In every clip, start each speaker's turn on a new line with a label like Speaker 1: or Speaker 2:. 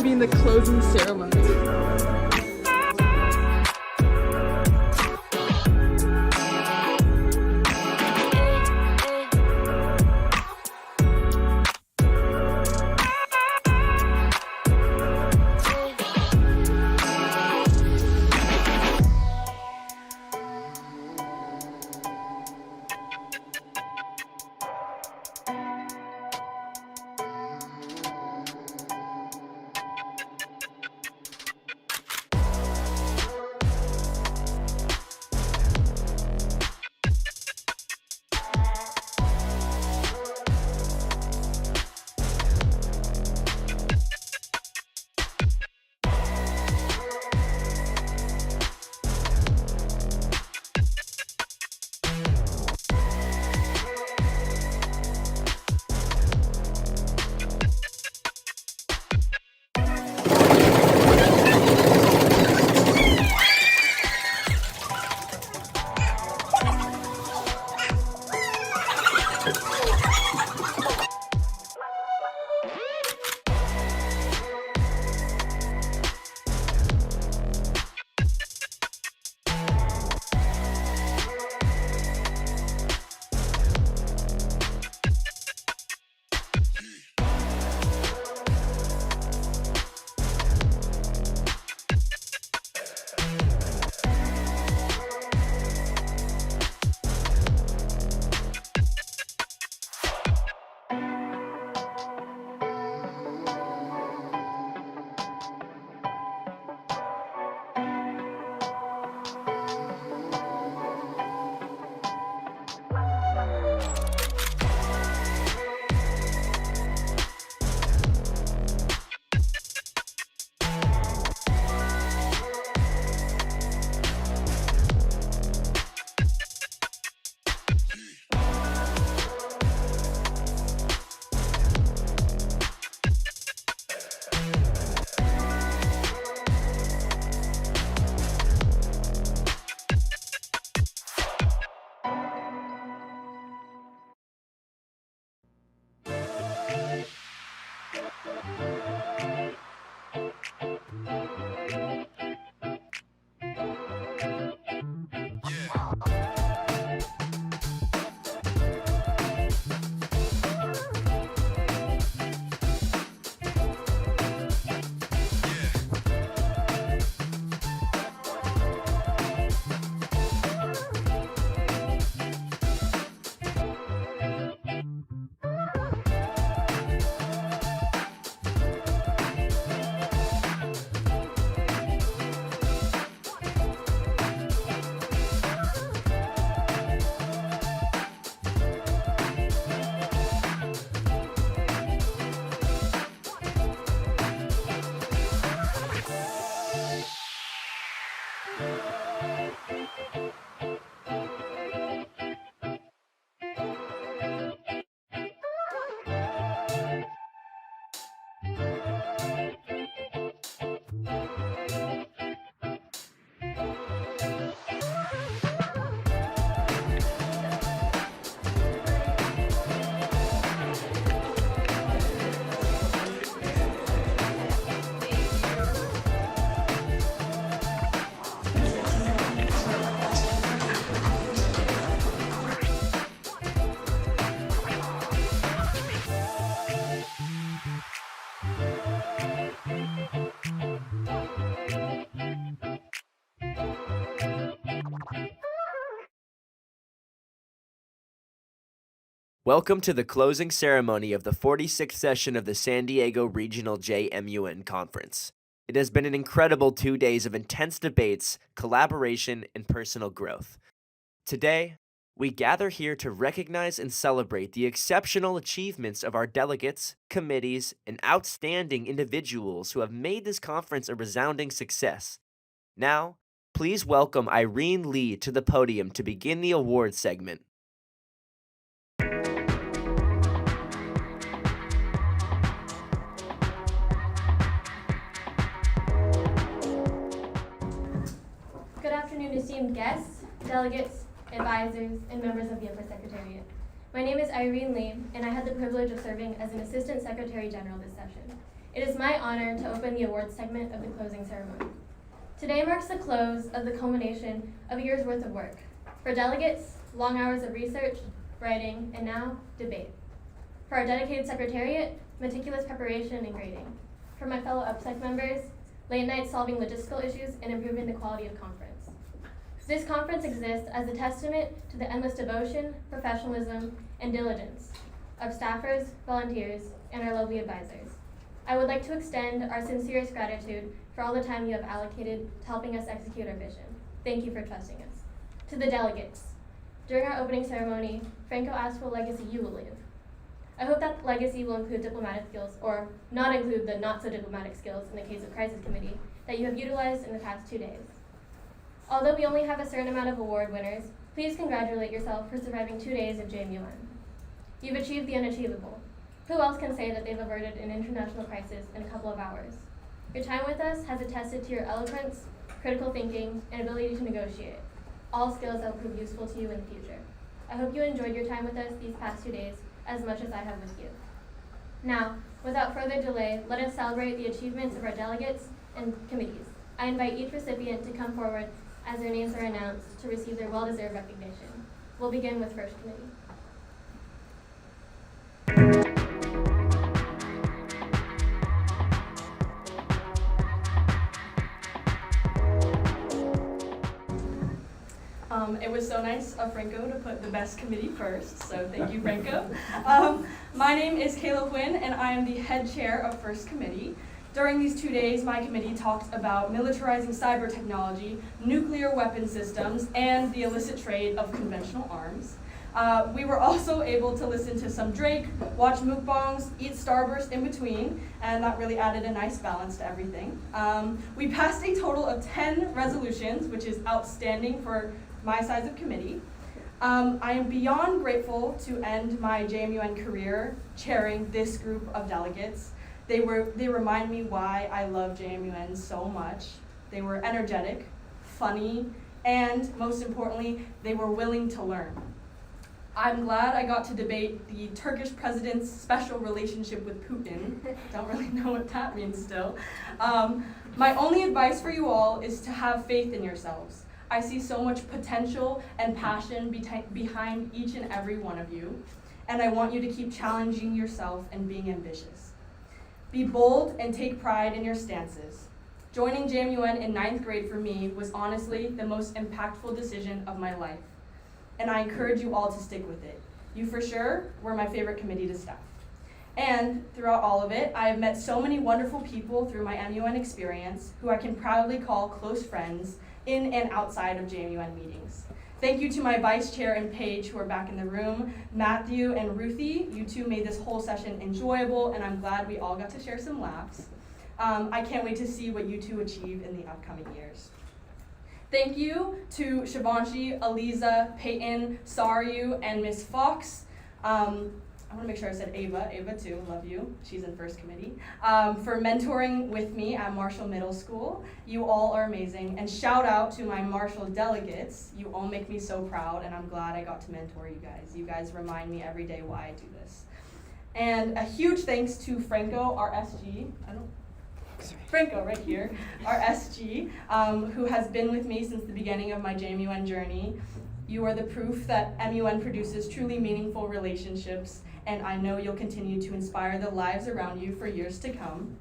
Speaker 1: be in the closing ceremony.
Speaker 2: Welcome to the closing ceremony of the 46th session of the San Diego Regional JMUN Conference. It has been an incredible 2 days of intense debates, collaboration, and personal growth. Today, we gather here to recognize and celebrate the exceptional achievements of our delegates, committees, and outstanding individuals who have made this conference a resounding success. Now, please welcome Irene Lee to the podium to begin the award segment.
Speaker 3: Good afternoon, esteemed guests, delegates, advisors, and members of the Upper Secretariat. My name is Irene Lee, and I had the privilege of serving as an Assistant Secretary General this session. It is my honor to open the awards segment of the closing ceremony. Today marks the close of the culmination of a year's worth of work. For delegates, long hours of research, writing, and now, debate. For our dedicated secretariat, meticulous preparation and grading. For my fellow UPSEC members, late nights solving logistical issues and improving the quality of conference. This conference exists as a testament to the endless devotion, professionalism, and diligence of staffers, volunteers, and our lovely advisors. I would like to extend our sincerest gratitude for all the time you have allocated to helping us execute our vision. Thank you for trusting us. To the delegates, during our opening ceremony, Franco asked what legacy you will leave. I hope that legacy will include diplomatic skills, or not include the not so diplomatic skills in the case of crisis committee that you have utilized in the past 2 days. Although we only have a certain amount of award winners, please congratulate yourself for surviving 2 days of JMUN. You've achieved the unachievable. Who else can say that they've averted an international crisis in a couple of hours? Your time with us has attested to your eloquence, critical thinking, and ability to negotiate, all skills that will prove useful to you in the future. I hope you enjoyed your time with us these past 2 days as much as I have with you. Now, without further delay, let us celebrate the achievements of our delegates and committees. I invite each recipient to come forward as their names are announced to receive their well-deserved recognition. We'll begin with First Committee.
Speaker 1: It was so nice of Franco to put the best committee first, so thank you, Franco. My name is Kayla Quinn, and I am the head chair of First Committee. During these 2 days, my committee talked about militarizing cyber technology, nuclear weapon systems, and the illicit trade of conventional arms. We were also able to listen to some Drake, watch mukbangs, eat Starburst in between, and that really added a nice balance to everything. We passed a total of 10 resolutions, which is outstanding for my size of committee. I am beyond grateful to end my JMUN career chairing this group of delegates. They remind me why I love JMUN so much. They were energetic, funny, and most importantly, they were willing to learn. I'm glad I got to debate the Turkish president's special relationship with Putin. Don't really know what that means still. My only advice for you all is to have faith in yourselves. I see so much potential and passion behind each and every one of you, and I want you to keep challenging yourself and being ambitious. Be bold and take pride in your stances. Joining JMUN in 9th grade for me was honestly the most impactful decision of my life, and I encourage you all to stick with it. You for sure were my favorite committee to staff. And throughout all of it, I have met so many wonderful people through my MUN experience who I can proudly call close friends in and outside of JMUN meetings. Thank you to my vice chair and Paige who are back in the room. Matthew and Ruthie, you two made this whole session enjoyable, and I'm glad we all got to share some laughs. I can't wait to see what you two achieve in the upcoming years. Thank you to Shivanshi, Aliza, Peyton, Saryu, and Miss Fox. I want to make sure I said Ava. Ava too, love you. She's in First Committee. For mentoring with me at Marshall Middle School. You all are amazing. And shout out to my Marshall delegates. You all make me so proud, and I'm glad I got to mentor you guys. You guys remind me every day why I do this. And a huge thanks to Franco, our SG. Franco right here, our SG, who has been with me since the beginning of my JMUN journey. You are the proof that MUN produces truly meaningful relationships, and I know you'll continue to inspire the lives around you for years to come.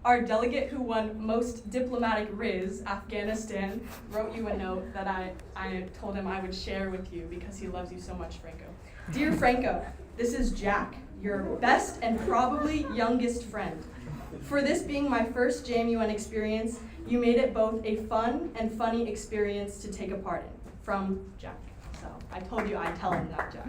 Speaker 1: Our delegate who won most diplomatic Riz, Afghanistan, wrote you a note that I told him I would share with you because he loves you so much, Franco. Dear Franco, this is Jack, your best and probably youngest friend. For this being my first JMUN experience, you made it both a fun and funny experience to take a part in. From Jack. So I told you I'd tell him that, Jack.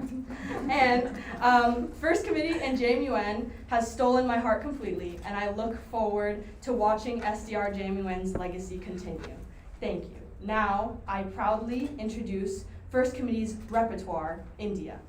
Speaker 1: And First Committee and JMUN has stolen my heart completely, and I look forward to watching SDRJMUN's legacy continue. Thank you. Now, I proudly introduce First Committee's repertoire, India.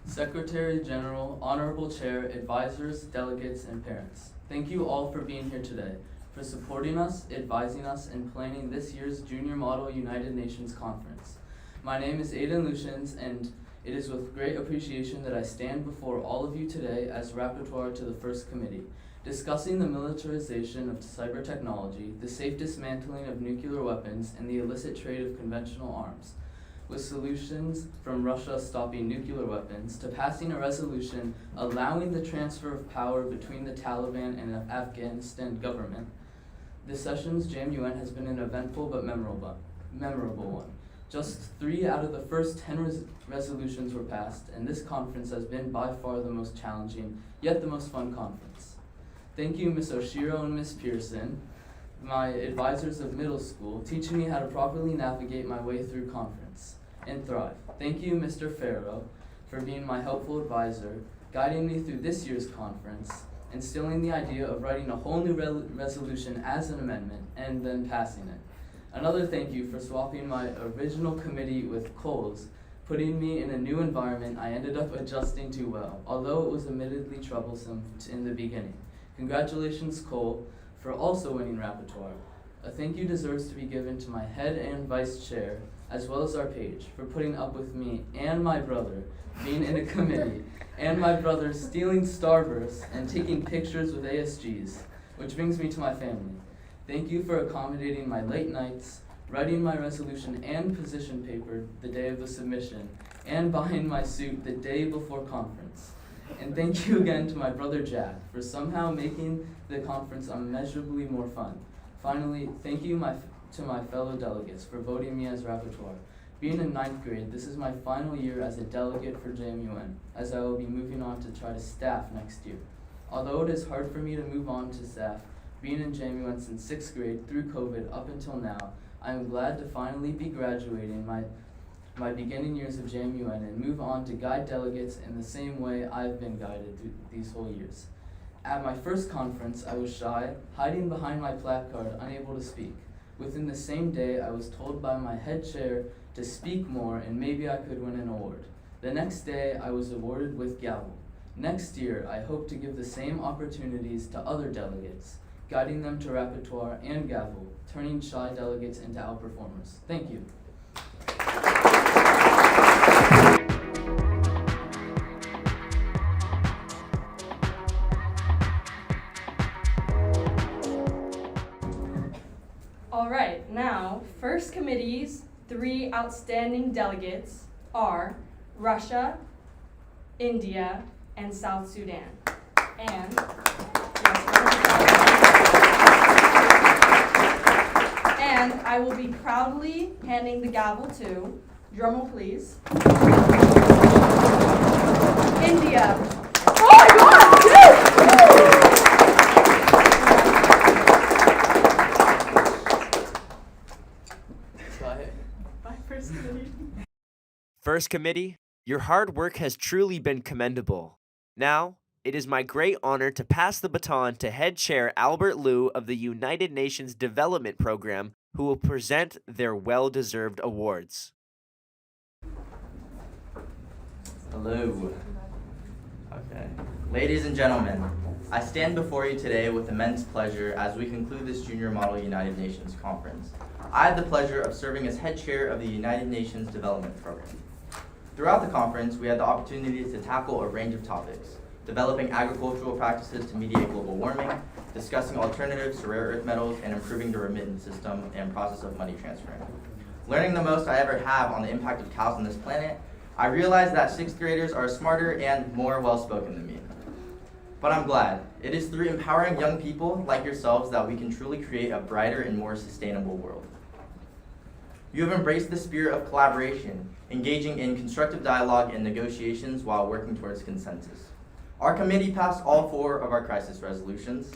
Speaker 4: Secretary General, Honorable Chair, advisors, delegates, and parents. Thank you all for being here today. for supporting us, advising us, and planning this year's Junior Model United Nations Conference. My name is Aidan Lucians, and it is with great appreciation that I stand before all of you today as rapporteur to the First Committee, discussing the militarization of cyber technology, the safe dismantling of nuclear weapons, and the illicit trade of conventional arms, with solutions from Russia stopping nuclear weapons to passing a resolution allowing the transfer of power between the Taliban and the Afghanistan government. This session's JMUN has been an eventful but memorable one. Just 3 out of the first 10 resolutions were passed, and this conference has been by far the most challenging, yet the most fun conference. Thank you, Ms. Oshiro and Ms. Pearson, my advisors of middle school, teaching me how to properly navigate my way through conference and thrive. Thank you, Mr. Farrow, for being my helpful advisor, guiding me through this year's conference, instilling the idea of writing a whole new resolution as an amendment, and then passing it. Another thank you for swapping my original committee with Cole's, putting me in a new environment I ended up adjusting to well, although it was admittedly troublesome in the beginning. Congratulations, Cole, for also winning rapporteur. A thank you deserves to be given to my head and vice chair, as well as our page, for putting up with me and my brother being in a committee, and my brother stealing Starburst and taking pictures with ASGs, which brings me to my family. Thank you for accommodating my late nights, writing my resolution and position paper the day of the submission, and buying my suit the day before conference. And thank you again to my brother Jack for somehow making the conference immeasurably more fun. Finally, thank you to my fellow delegates for voting me as rapporteur. Being in 9th grade, this is my final year as a delegate for JMUN, as I will be moving on to try to staff next year. Although it is hard for me to move on to staff, being in JMUN since 6th grade through COVID up until now, I am glad to finally be graduating my beginning years of JMUN and move on to guide delegates in the same way I've been guided through these whole years. At my first conference, I was shy, hiding behind my placard, unable to speak. Within the same day, I was told by my head chair to speak more and maybe I could win an award. The next day, I was awarded with gavel. Next year, I hope to give the same opportunities to other delegates, guiding them to rapporteur and gavel, turning shy delegates into outperformers. Thank you.
Speaker 1: All right, now, First Committee's 3 outstanding delegates are Russia, India, and South Sudan. And I will be proudly handing the gavel to, drumroll please, India. Oh my God! Yes! Bye, First Committee.
Speaker 2: First Committee, your hard work has truly been commendable. Now, it is my great honor to pass the baton to Head Chair Albert Liu of the United Nations Development Program, who will present their well-deserved awards.
Speaker 5: Hello. Okay. Ladies and gentlemen, I stand before you today with immense pleasure as we conclude this Junior Model United Nations Conference. I had the pleasure of serving as head chair of the United Nations Development Program. Throughout the conference, we had the opportunity to tackle a range of topics: developing agricultural practices to mediate global warming, discussing alternatives to rare earth metals, and improving the remittance system and process of money transferring. Learning the most I ever have on the impact of cows on this planet, I realized that 6th graders are smarter and more well-spoken than me. But I'm glad. It is through empowering young people like yourselves that we can truly create a brighter and more sustainable world. You have embraced the spirit of collaboration, engaging in constructive dialogue and negotiations while working towards consensus. Our committee passed all 4 of our crisis resolutions.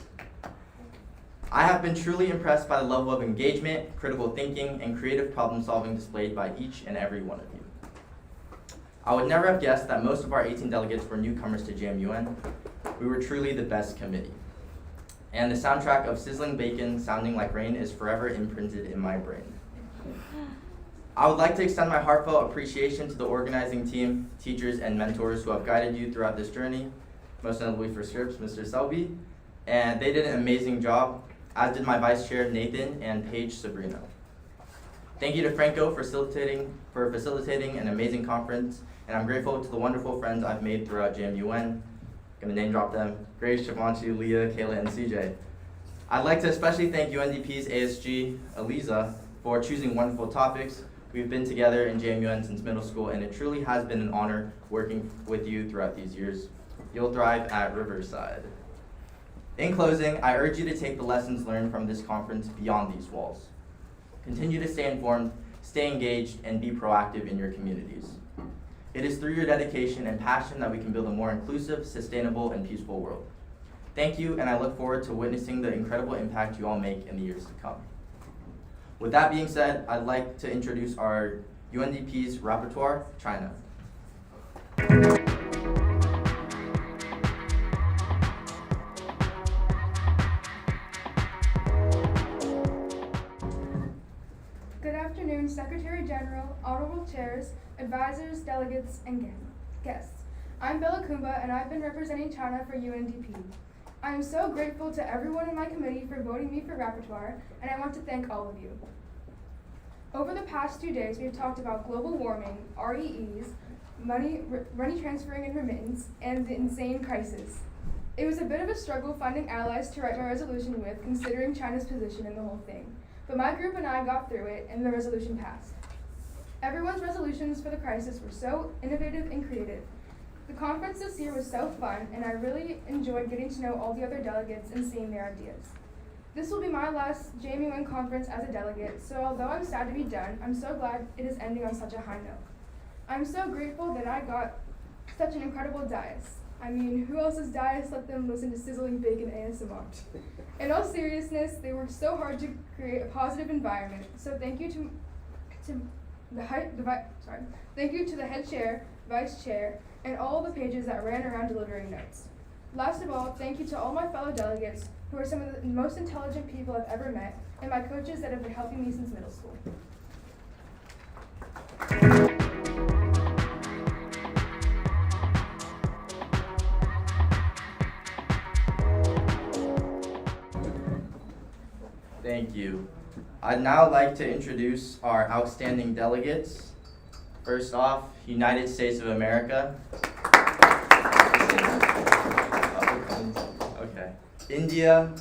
Speaker 5: I have been truly impressed by the level of engagement, critical thinking, and creative problem solving displayed by each and every one of you. I would never have guessed that most of our 18 delegates were newcomers to JMUN. We were truly the best committee. And the soundtrack of sizzling bacon sounding like rain is forever imprinted in my brain. I would like to extend my heartfelt appreciation to the organizing team, teachers, and mentors who have guided you throughout this journey, most notably for Scripps, Mr. Selby, and they did an amazing job. as did my Vice Chair Nathan and Paige Sabrino. Thank you to Franco for facilitating an amazing conference, and I'm grateful to the wonderful friends I've made throughout JMUN. Gonna name drop them: Grace, Shivanshi, Leah, Kayla, and CJ. I'd like to especially thank UNDP's ASG, Eliza, for choosing wonderful topics. We've been together in JMUN since middle school, and it truly has been an honor working with you throughout these years. You'll thrive at Riverside. In closing, I urge you to take the lessons learned from this conference beyond these walls. Continue to stay informed, stay engaged, and be proactive in your communities. It is through your dedication and passion that we can build a more inclusive, sustainable, and peaceful world. Thank you, and I look forward to witnessing the incredible impact you all make in the years to come. With that being said, I'd like to introduce our UNDP's repertoire, China.
Speaker 6: Good afternoon, Secretary General, honorable chairs, advisors, delegates, and guests. I'm Bella Kumba, and I've been representing China for UNDP. I am so grateful to everyone in my committee for voting me for repertoire, and I want to thank all of you. Over the past 2 days, we have talked about global warming, REEs, money transferring and remittance, and the insane crisis. It was a bit of a struggle finding allies to write my resolution with, considering China's position in the whole thing. But my group and I got through it, and the resolution passed. Everyone's resolutions for the crisis were so innovative and creative. The conference this year was so fun, and I really enjoyed getting to know all the other delegates and seeing their ideas. This will be my last JMUN conference as a delegate, so although I'm sad to be done, I'm so glad it is ending on such a high note. I'm so grateful that I got such an incredible dais. I mean, who else's dais let them listen to sizzling bacon ASMR? In all seriousness, they worked so hard to create a positive environment, so thank you to the head chair, vice chair, and all the pages that ran around delivering notes. Last of all, thank you to all my fellow delegates, who are some of the most intelligent people I've ever met, and my coaches that have been helping me since middle school.
Speaker 5: Thank you. I'd now like to introduce our outstanding delegates. First off, United States of America. Okay. India.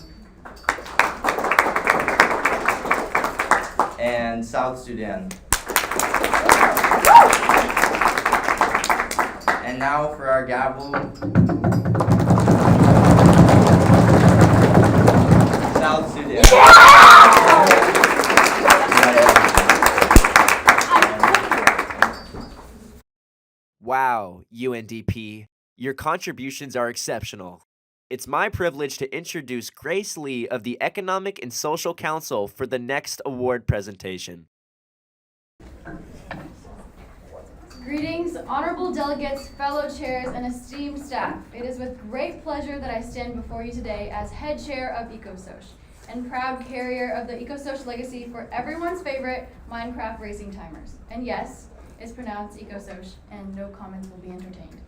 Speaker 5: And South Sudan. And now for our gavel. South Sudan.
Speaker 2: Wow, UNDP, your contributions are exceptional. It's my privilege to introduce Grace Lee of the Economic and Social Council for the next award presentation.
Speaker 7: Greetings, honorable delegates, fellow chairs, and esteemed staff. It is with great pleasure that I stand before you today as head chair of EcoSoc and proud carrier of the EcoSoc legacy for everyone's favorite Minecraft racing timers. And yes, it's pronounced EcoSoc, and no comments will be entertained.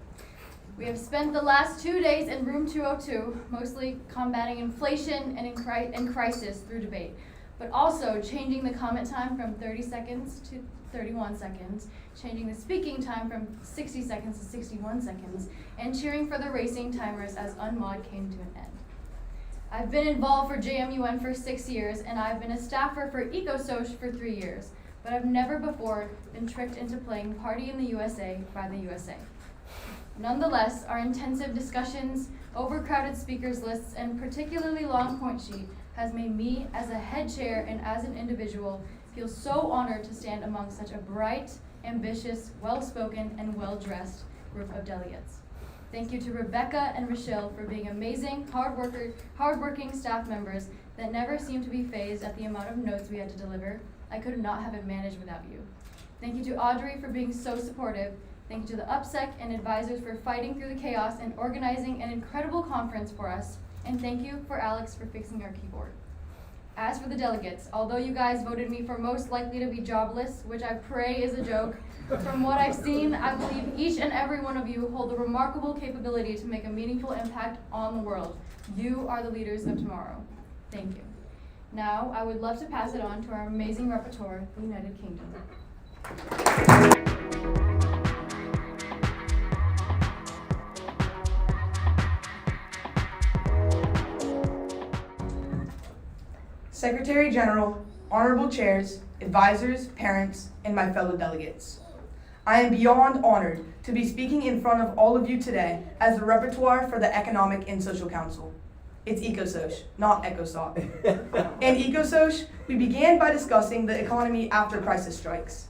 Speaker 7: We have spent the last 2 days in room 202, mostly combating inflation and crisis through debate, but also changing the comment time from 30 seconds to 31 seconds, changing the speaking time from 60 seconds to 61 seconds, and cheering for the racing timers as Unmod came to an end. I've been involved for JMUN for 6 years, and I've been a staffer for EcoSoc for 3 years, but I've never before been tricked into playing Party in the USA by the USA. Nonetheless, our intensive discussions, overcrowded speakers lists, and particularly long point sheet has made me, as a head chair and as an individual, feel so honored to stand among such a bright, ambitious, well-spoken, and well-dressed group of delegates. Thank you to Rebecca and Rochelle for being amazing, hard-working staff members that never seemed to be fazed at the amount of notes we had to deliver. I could not have it managed without you. Thank you to Audrey for being so supportive. Thank you to the UPSEC and advisors for fighting through the chaos and organizing an incredible conference for us. And thank you for Alex for fixing our keyboard. As for the delegates, although you guys voted me for most likely to be jobless, which I pray is a joke, from what I've seen, I believe each and every one of you hold the remarkable capability to make a meaningful impact on the world. You are the leaders of tomorrow. Thank you. Now, I would love to pass it on to our amazing repertoire, the United Kingdom.
Speaker 8: Secretary General, honorable chairs, advisors, parents, and my fellow delegates. I am beyond honored to be speaking in front of all of you today as the repertoire for the Economic and Social Council. It's EcoSoc, not EcoSoc. In EcoSoc, we began by discussing the economy after crisis strikes.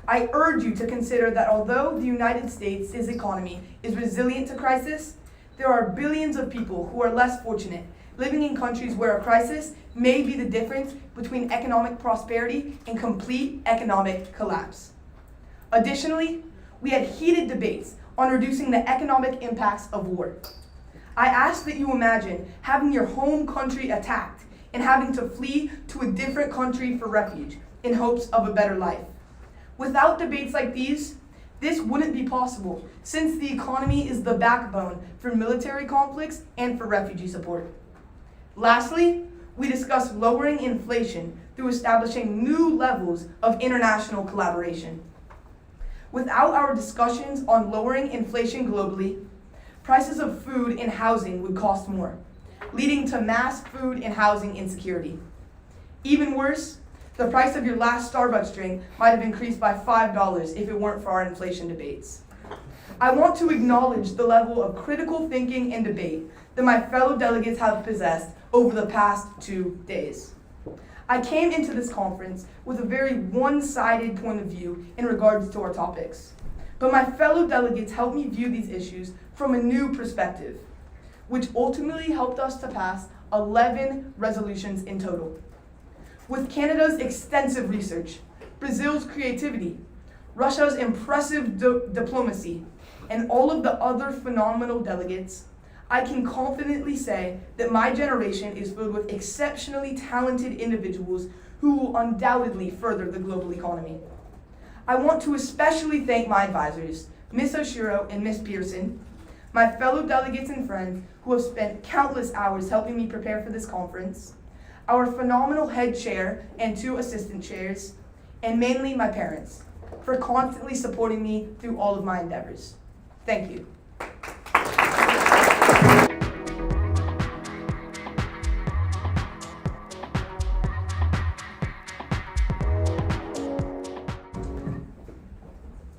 Speaker 8: I urge you to consider that although the United States' economy is resilient to crisis, there are billions of people who are less fortunate, living in countries where a crisis may be the difference between economic prosperity and complete economic collapse. Additionally, we had heated debates on reducing the economic impacts of war. I ask that you imagine having your home country attacked and having to flee to a different country for refuge in hopes of a better life. Without debates like these, this wouldn't be possible, since the economy is the backbone for military conflicts and for refugee support. Lastly, we discussed lowering inflation through establishing new levels of international collaboration. Without our discussions on lowering inflation globally, prices of food and housing would cost more, leading to mass food and housing insecurity. Even worse, the price of your last Starbucks drink might have increased by $5 if it weren't for our inflation debates. I want to acknowledge the level of critical thinking and debate that my fellow delegates have possessed over the past 2 days. I came into this conference with a very one-sided point of view in regards to our topics, but my fellow delegates helped me view these issues from a new perspective, which ultimately helped us to pass 11 resolutions in total. With Canada's extensive research, Brazil's creativity, Russia's impressive diplomacy, and all of the other phenomenal delegates, I can confidently say that my generation is filled with exceptionally talented individuals who will undoubtedly further the global economy. I want to especially thank my advisors, Ms. Oshiro and Ms. Pearson, my fellow delegates and friends who have spent countless hours helping me prepare for this conference, our phenomenal head chair and 2 assistant chairs, and mainly my parents, for constantly supporting me through all of my endeavors. Thank you.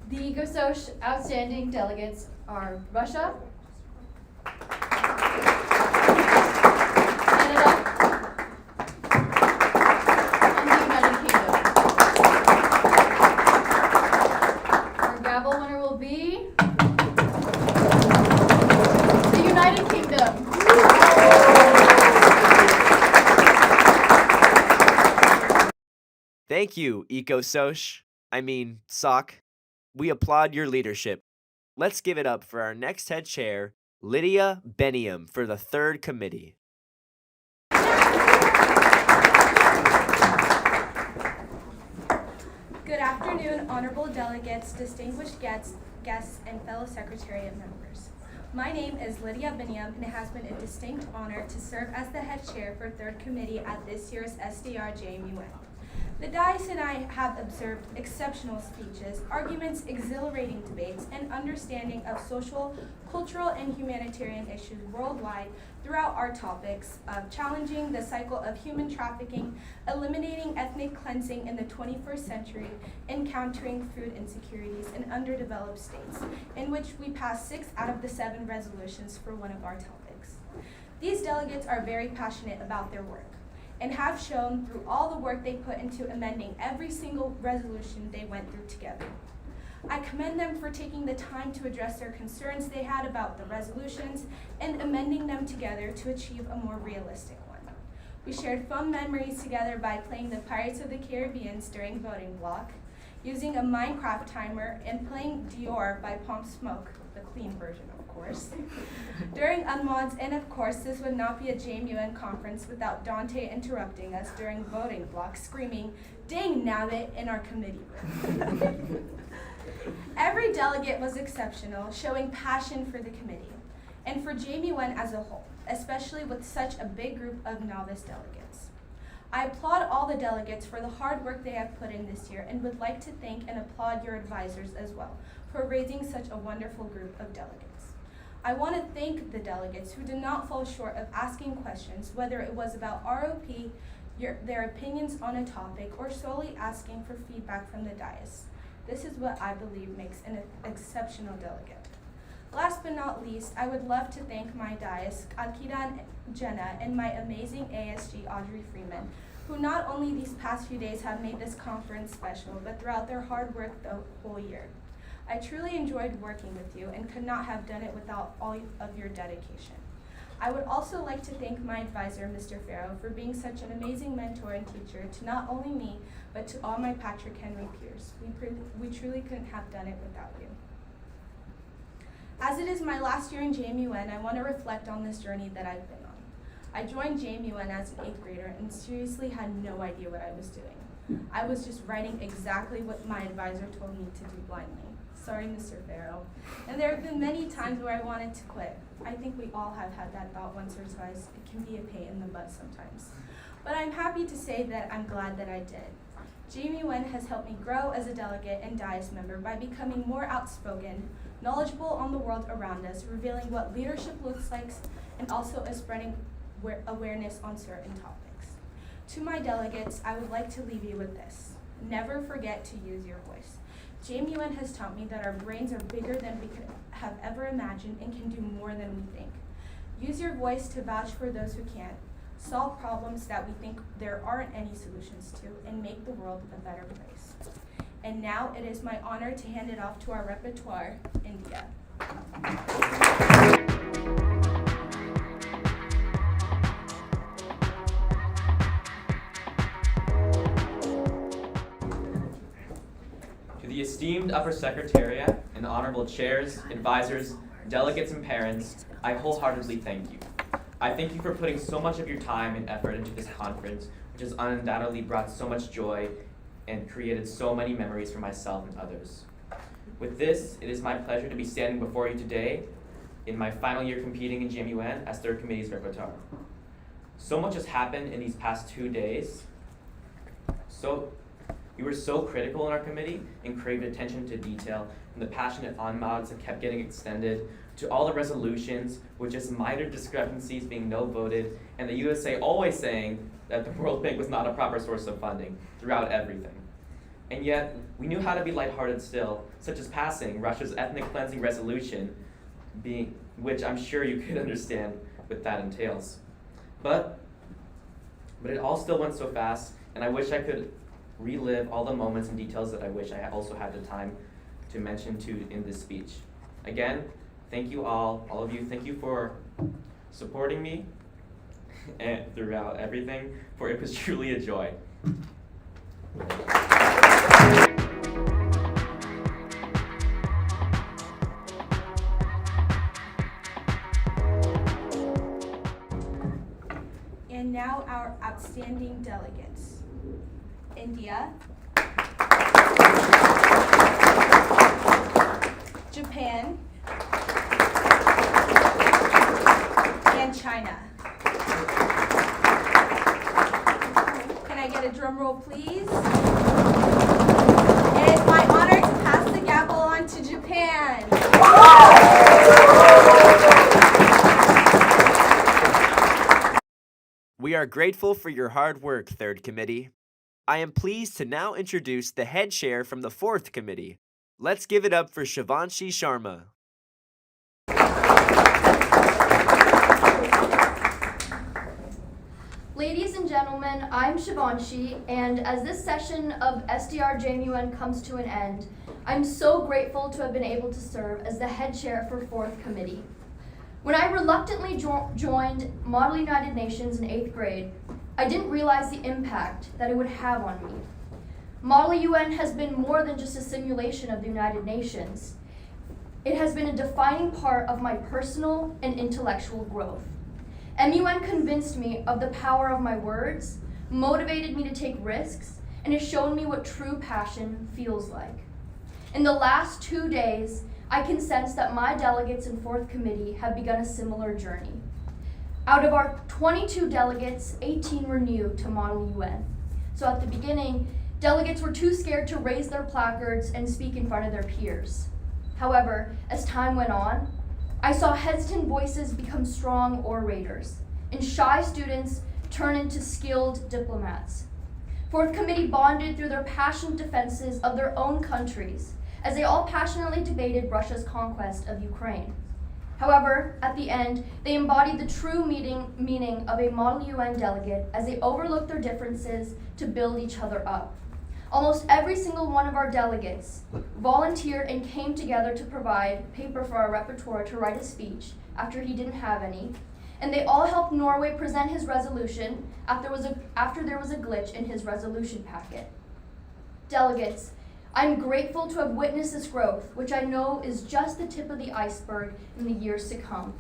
Speaker 7: The EcoSoc outstanding delegates are Russia, Canada, and the United Kingdom. Our gavel winner will be the United Kingdom.
Speaker 2: Thank you, SOC. We applaud your leadership. Let's give it up for our next head chair, Lydia Beniam, for the 3rd committee.
Speaker 1: Good afternoon, honorable delegates, distinguished guests, and fellow secretariat members. My name is Lydia Beniam, and it has been a distinct honor to serve as the head chair for 3rd committee at this year's SDRJMUN. The dais and I have observed exceptional speeches, arguments, exhilarating debates, and understanding of social, cultural, and humanitarian issues worldwide throughout our topics of challenging the cycle of human trafficking, eliminating ethnic cleansing in the 21st century, and countering food insecurities in underdeveloped states, in which we passed 6 out of the 7 resolutions for one of our topics. These delegates are very passionate about their work, and have shown through all the work they put into amending every single resolution they went through together. I commend them for taking the time to address their concerns they had about the resolutions and amending them together to achieve a more realistic one. We shared fun memories together by playing the Pirates of the Caribbean during voting block, using a Minecraft timer, and playing Dior by Pump Smoke, the clean version, of course, during unmods, and of course, this would not be a JMUN conference without Dante interrupting us during voting block, screaming, "Dang nabbit," in our committee room. Every delegate was exceptional, showing passion for the committee, and for JMUN as a whole, especially with such a big group of novice delegates. I applaud all the delegates for the hard work they have put in this year and would like to thank and applaud your advisors as well for raising such a wonderful group of delegates. I want to thank the delegates who did not fall short of asking questions, whether it was about ROP, their opinions on a topic, or solely asking for feedback from the dais. This is what I believe makes an exceptional delegate. Last but not least, I would love to thank my dais, Akira and Jenna, and my amazing ASG, Audrey Freeman, who not only these past few days have made this conference special, but throughout their hard work the whole year. I truly enjoyed working with you and could not have done it without all of your dedication. I would also like to thank my advisor, Mr. Farrow, for being such an amazing mentor and teacher to not only me, but to all my Patrick Henry peers. We truly couldn't have done it without you. As it is my last year in JMUN, I want to reflect on this journey that I've been on. I joined JMUN as an 8th grader and seriously had no idea what I was doing. I was just writing exactly what my advisor told me to do blindly. Sorry, Mr. Farrow. And there have been many times where I wanted to quit. I think we all have had that thought once or twice. It can be a pain in the butt sometimes. But I'm happy to say that I'm glad that I did. JMUN has helped me grow as a delegate and dais member by becoming more outspoken, knowledgeable on the world around us, revealing what leadership looks like, and also spreading awareness on certain topics. To my delegates, I would like to leave you with this. Never forget to use your voice. JMUN has taught me that our brains are bigger than we could have ever imagined and can do more than we think. Use your voice to vouch for those who can't, solve problems that we think there aren't any solutions to, and make the world a better place. And now it is my honor to hand it off to our repertoire, India.
Speaker 9: To the esteemed Upper Secretariat and honorable chairs, advisors, delegates, and parents, I wholeheartedly thank you. I thank you for putting so much of your time and effort into this conference, which has undoubtedly brought so much joy and created so many memories for myself and others. With this, it is my pleasure to be standing before you today in my final year competing in JMUN as third committee's repertoire. So much has happened in these past 2 days. We were so critical in our committee and craved attention to detail, from the passionate en mods that kept getting extended, to all the resolutions with just minor discrepancies being no voted, and the USA always saying that the World Bank was not a proper source of funding throughout everything. And yet, we knew how to be lighthearted still, such as passing Russia's ethnic cleansing resolution, which I'm sure you could understand what that entails. But it all still went so fast, and I wish I could relive all the moments and details that I wish I also had the time to mention in this speech. Again, thank you all of you. Thank you for supporting me and throughout everything, for it was truly a joy.
Speaker 1: And now our outstanding delegates. India, Japan, and China. Can I get a drum roll, please? It is my honor to pass the gavel on to Japan.
Speaker 2: We are grateful for your hard work, Third Committee. I am pleased to now introduce the head chair from the Fourth Committee. Let's give it up for Shivanshi Sharma.
Speaker 7: Ladies and gentlemen, I'm Shivanshi, and as this session of SDRJMUN comes to an end, I'm so grateful to have been able to serve as the head chair for Fourth Committee. When I reluctantly joined Model United Nations in 8th grade, I didn't realize the impact that it would have on me. Model UN has been more than just a simulation of the United Nations. It has been a defining part of my personal and intellectual growth. MUN convinced me of the power of my words, motivated me to take risks, and has shown me what true passion feels like. In the last 2 days, I can sense that my delegates in Fourth Committee have begun a similar journey. Out of our 22 delegates, 18 were new to Model UN. So at the beginning, delegates were too scared to raise their placards and speak in front of their peers. However, as time went on, I saw hesitant voices become strong orators, and shy students turn into skilled diplomats. Fourth Committee bonded through their passionate defenses of their own countries, as they all passionately debated Russia's conquest of Ukraine. However, at the end, they embodied the true meaning of a Model UN delegate as they overlooked their differences to build each other up. Almost every single one of our delegates volunteered and came together to provide paper for our repertoire to write a speech after he didn't have any, and they all helped Norway present his resolution after there was a glitch in his resolution packet. Delegates, I'm grateful to have witnessed this growth, which I know is just the tip of the iceberg in the years to come.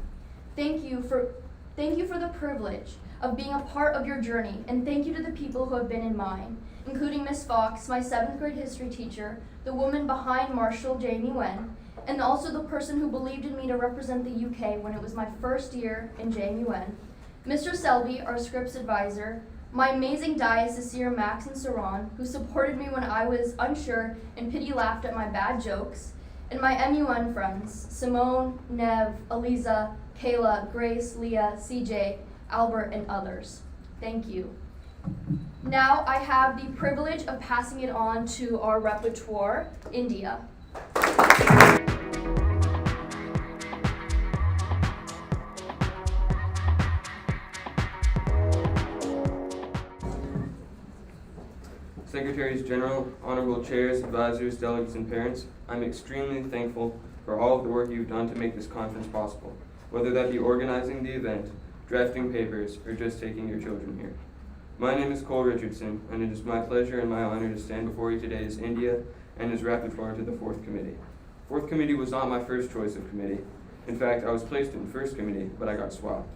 Speaker 7: Thank you for the privilege of being a part of your journey, and thank you to the people who have been in mine, including Miss Fox, my 7th grade history teacher, the woman behind Marshall JMUN, and also the person who believed in me to represent the UK when it was my first year in JMUN, Mr. Selby, our scripts advisor, my amazing diocese Max and Saran, who supported me when I was unsure and pity laughed at my bad jokes, and my MUN friends, Simone, Nev, Eliza, Kayla, Grace, Leah, CJ, Albert, and others. Thank you. Now I have the privilege of passing it on to our repertoire, India.
Speaker 10: Secretaries General, Honorable Chairs, Advisors, Delegates, and Parents, I'm extremely thankful for all of the work you've done to make this conference possible, whether that be organizing the event, drafting papers, or just taking your children here. My name is Cole Richardson, and it is my pleasure and my honor to stand before you today as India and as repertoire to the 4th Committee. 4th Committee was not my first choice of committee. In fact, I was placed in 1st Committee, but I got swapped.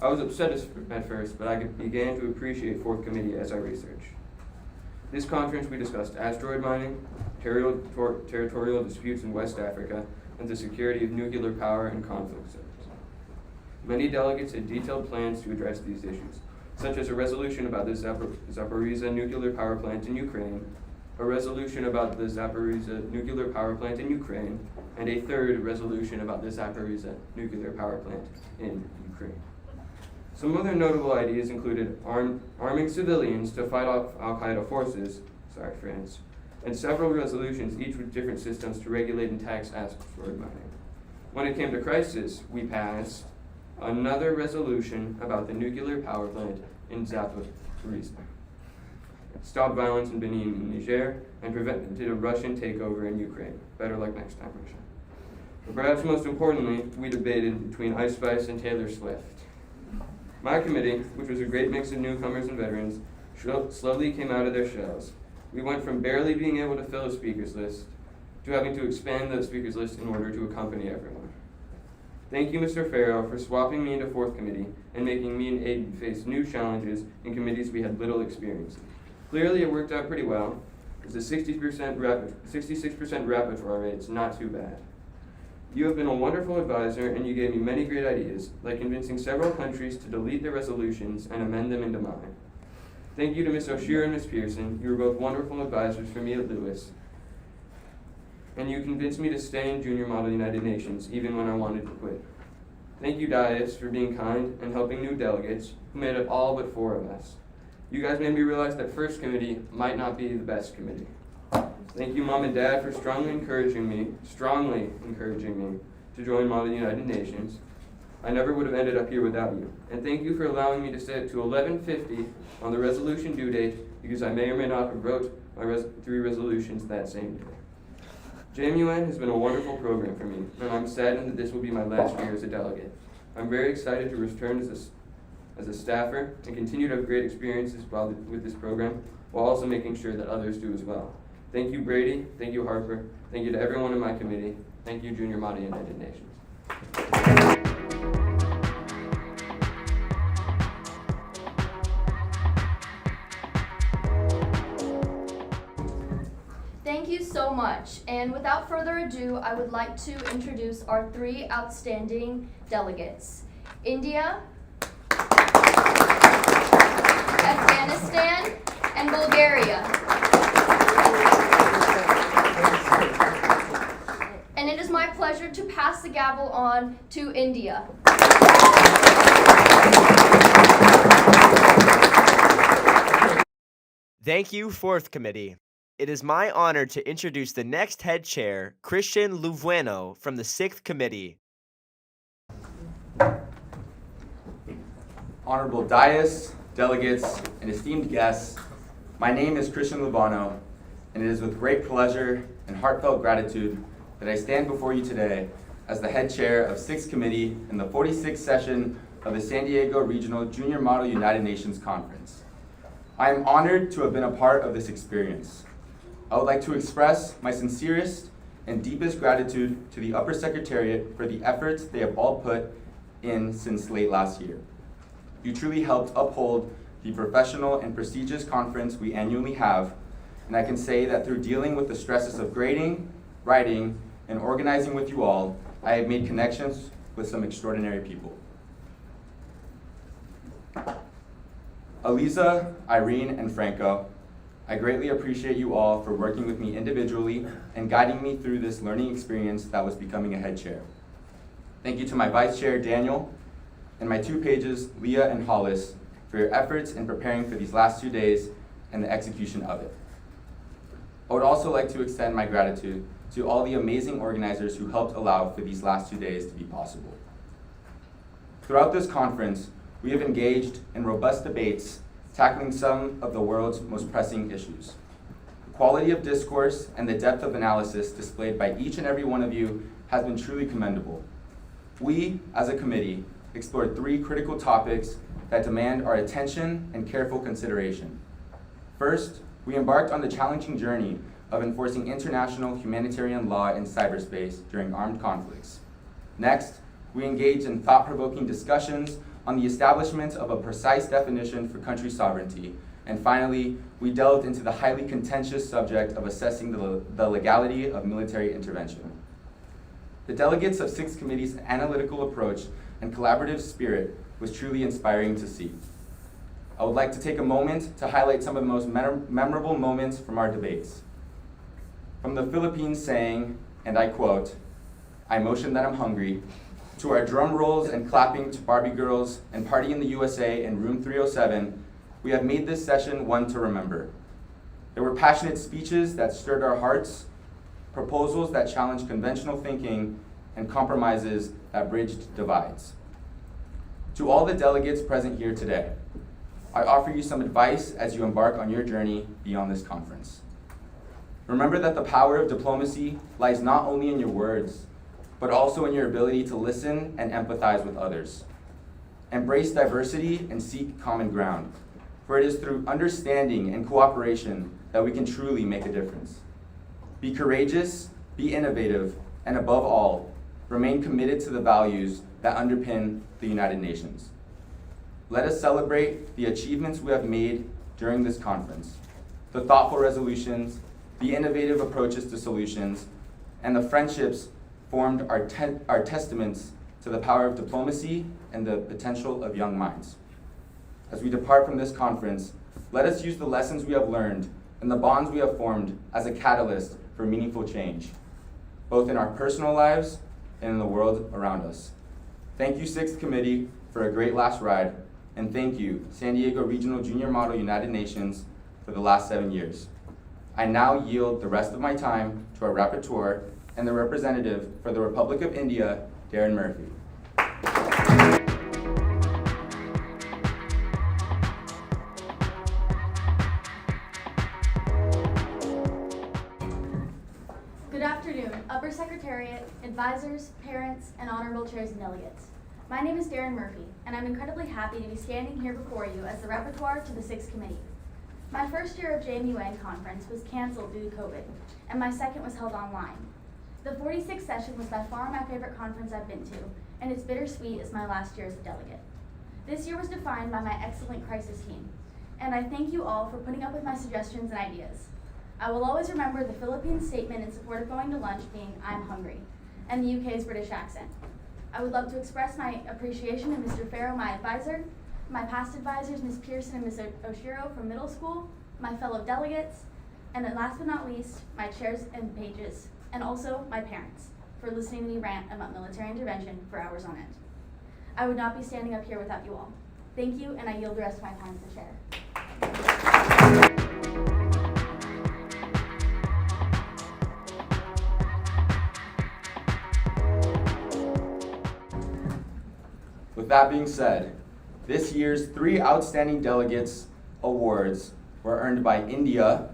Speaker 10: I was upset at first, but I began to appreciate 4th Committee as I researched. This conference we discussed asteroid mining, territorial disputes in West Africa, and the security of nuclear power and conflict zones. Many delegates had detailed plans to address these issues, such as a resolution about the Zaporizhzhia nuclear power plant in Ukraine, a resolution about the Zaporizhzhia nuclear power plant in Ukraine, and a third resolution about the Zaporizhzhia nuclear power plant in Ukraine. Some other notable ideas included arming civilians to fight off Al-Qaeda forces, and several resolutions, each with different systems to regulate and tax asteroid mining. When it came to crisis, we passed another resolution about the nuclear power plant in Zaporizhzhia, stopped violence in Benin and Niger, and prevented a Russian takeover in Ukraine. Better luck next time, Russia. But perhaps most importantly, we debated between Ice Spice and Taylor Swift. My committee, which was a great mix of newcomers and veterans, slowly came out of their shells. We went from barely being able to fill a speakers list to having to expand the speakers list in order to accompany everyone. Thank you, Mr. Farrow, for swapping me into 4th Committee and making me and Aiden face new challenges in committees we had little experience in. Clearly, it worked out pretty well, because the 66% repertoire rate is not too bad. You have been a wonderful advisor, and you gave me many great ideas, like convincing several countries to delete their resolutions and amend them into mine. Thank you to Ms. O'Shear and Ms. Pearson. You were both wonderful advisors for me at Lewis, and you convinced me to stay in Junior Model United Nations, even when I wanted to quit. Thank you, Dias, for being kind and helping new delegates, who made up all but 4 of us. You guys made me realize that 1st Committee might not be the best committee. Thank you, Mom and Dad, for strongly encouraging me to join Model United Nations. I never would have ended up here without you. And thank you for allowing me to stay to 11:50 on the resolution due date, because I may or may not have wrote my 3 resolutions that same day. JMUN has been a wonderful program for me, and I'm saddened that this will be my last year as a delegate. I'm very excited to return as a staffer and continue to have great experiences with this program, while also making sure that others do as well. Thank you, Brady. Thank you, Harper. Thank you to everyone in my committee. Thank you, Junior Model United Nations.
Speaker 7: Thank you so much. And without further ado, I would like to introduce our 3 outstanding delegates. India, pass the gavel on to India.
Speaker 2: Thank you, 4th Committee. It is my honor to introduce the next head chair, Christian Luvueno, from the 6th Committee.
Speaker 11: Honorable dais, delegates, and esteemed guests, my name is Christian Luvueno, and it is with great pleasure and heartfelt gratitude that I stand before you today as the head chair of 6th Committee in the 46th session of the San Diego Regional Junior Model United Nations Conference. I am honored to have been a part of this experience. I would like to express my sincerest and deepest gratitude to the Upper Secretariat for the efforts they have all put in since late last year. You truly helped uphold the professional and prestigious conference we annually have, and I can say that through dealing with the stresses of grading, writing, and organizing with you all, I have made connections with some extraordinary people. Aliza, Irene, and Franco, I greatly appreciate you all for working with me individually and guiding me through this learning experience that was becoming a head chair. Thank you to my vice chair, Daniel, and my 2 pages, Leah and Hollis, for your efforts in preparing for these last 2 days and the execution of it. I would also like to extend my gratitude to all the amazing organizers who helped allow for these last 2 days to be possible. Throughout this conference, we have engaged in robust debates tackling some of the world's most pressing issues. The quality of discourse and the depth of analysis displayed by each and every one of you has been truly commendable. We, as a committee, explored 3 critical topics that demand our attention and careful consideration. First, we embarked on the challenging journey of enforcing international humanitarian law in cyberspace during armed conflicts. Next, we engaged in thought-provoking discussions on the establishment of a precise definition for country sovereignty. And finally, we delved into the highly contentious subject of assessing the legality of military intervention. The delegates of 6th Committee's analytical approach and collaborative spirit was truly inspiring to see. I would like to take a moment to highlight some of the most memorable moments from our debates. From the Philippines saying, and I quote, "I motion that I'm hungry," to our drum rolls and clapping to Barbie girls and Party in the USA in room 307, we have made this session one to remember. There were passionate speeches that stirred our hearts, proposals that challenged conventional thinking, and compromises that bridged divides. To all the delegates present here today, I offer you some advice as you embark on your journey beyond this conference. Remember that the power of diplomacy lies not only in your words, but also in your ability to listen and empathize with others. Embrace diversity and seek common ground, for it is through understanding and cooperation that we can truly make a difference. Be courageous, be innovative, and above all, remain committed to the values that underpin the United Nations. Let us celebrate the achievements we have made during this conference, the thoughtful resolutions, the innovative approaches to solutions, and the friendships formed are testaments to the power of diplomacy and the potential of young minds. As we depart from this conference, let us use the lessons we have learned and the bonds we have formed as a catalyst for meaningful change, both in our personal lives and in the world around us. Thank you, 6th Committee, for a great last ride, and thank you, San Diego Regional Junior Model United Nations, for the last 7 years. I now yield the rest of my time to our rapporteur and the representative for the Republic of India, Darren Murphy.
Speaker 3: Good afternoon, Upper Secretariat, advisors, parents, and honorable chairs and delegates. My name is Darren Murphy, and I'm incredibly happy to be standing here before you as the rapporteur to the 6th Committee. My first year of JMUN conference was canceled due to COVID, and my second was held online. The 46th session was by far my favorite conference I've been to, and it's bittersweet as my last year as a delegate. This year was defined by my excellent crisis team, and I thank you all for putting up with my suggestions and ideas. I will always remember the Philippines statement in support of going to lunch being, "I'm hungry," and the UK's British accent. I would love to express my appreciation to Mr. Farrow, my advisor, my past advisors, Ms. Pearson and Ms. Oshiro from middle school, my fellow delegates, and then last but not least, my chairs and pages, and also my parents.
Speaker 12: for listening to me rant about military intervention for hours on end. I would not be standing up here without you all. Thank you, and I yield the rest of my time to the chair.
Speaker 11: With that being said, this year's 3 Outstanding Delegates awards were earned by India,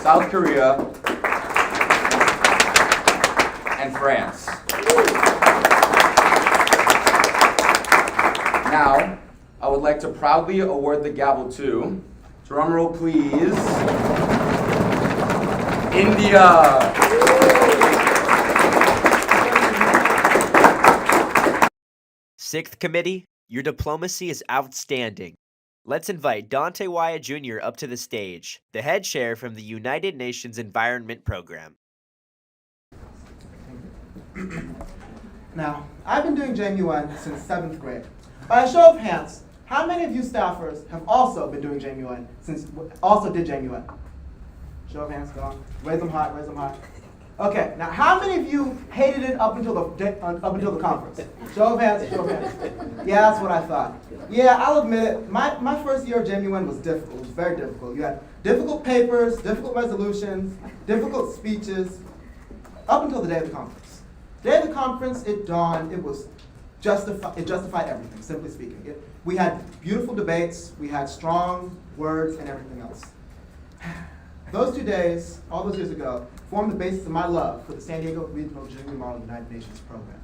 Speaker 11: South Korea, and France. Now, I would like to proudly award the gavel to, drumroll please, India.
Speaker 2: Sixth Committee, your diplomacy is outstanding. Let's invite Dante Wyatt Jr. up to the stage, the head chair from the United Nations Environment Program.
Speaker 13: Now, I've been doing JMUN since 7th grade. By a show of hands, how many of you staffers have also been doing JMUN also did JMUN? Show of hands, go on. Raise them high, raise them high. Okay, now how many of you hated it up until the conference? Show of hands, show of hands. Yeah, that's what I thought. Yeah, I'll admit it, my first year of JMUN was difficult, it was very difficult. You had difficult papers, difficult resolutions, difficult speeches, up until the day of the conference. The day of the conference, it dawned, it justified everything, simply speaking. We had beautiful debates, we had strong words and everything else. Those 2 days, all those years ago, formed the basis of my love for the San Diego Regional Junior Model United Nations program.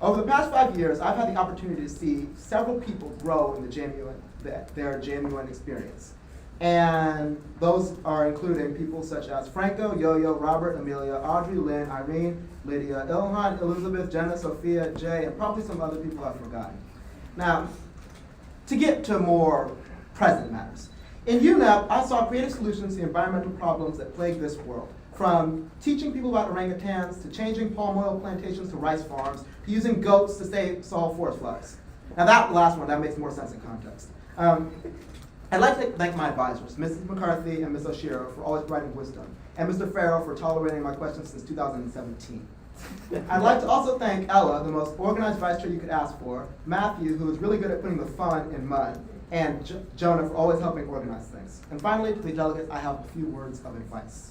Speaker 13: Over the past 5 years, I've had the opportunity to see several people grow in their JMUN experience. And those are including people such as Franco, Yo-Yo, Robert, Amelia, Audrey, Lynn, Irene, Lydia, Ilhan, Elizabeth, Jenna, Sophia, Jay, and probably some other people I've forgotten. Now, to get to more present matters. In UNEP, I saw creative solutions to the environmental problems that plague this world, from teaching people about orangutans, to changing palm oil plantations to rice farms, to using goats to solve forest fires. Now that last one, that makes more sense in context. I'd like to thank my advisors, Mrs. McCarthy and Ms. Oshiro, for always providing wisdom, and Mr. Farrell for tolerating my questions since 2017. I'd like to also thank Ella, the most organized vice chair you could ask for, Matthew, who is really good at putting the fun in mud, and Jonah for always helping organize things. And finally, to the delegates, I have a few words of advice.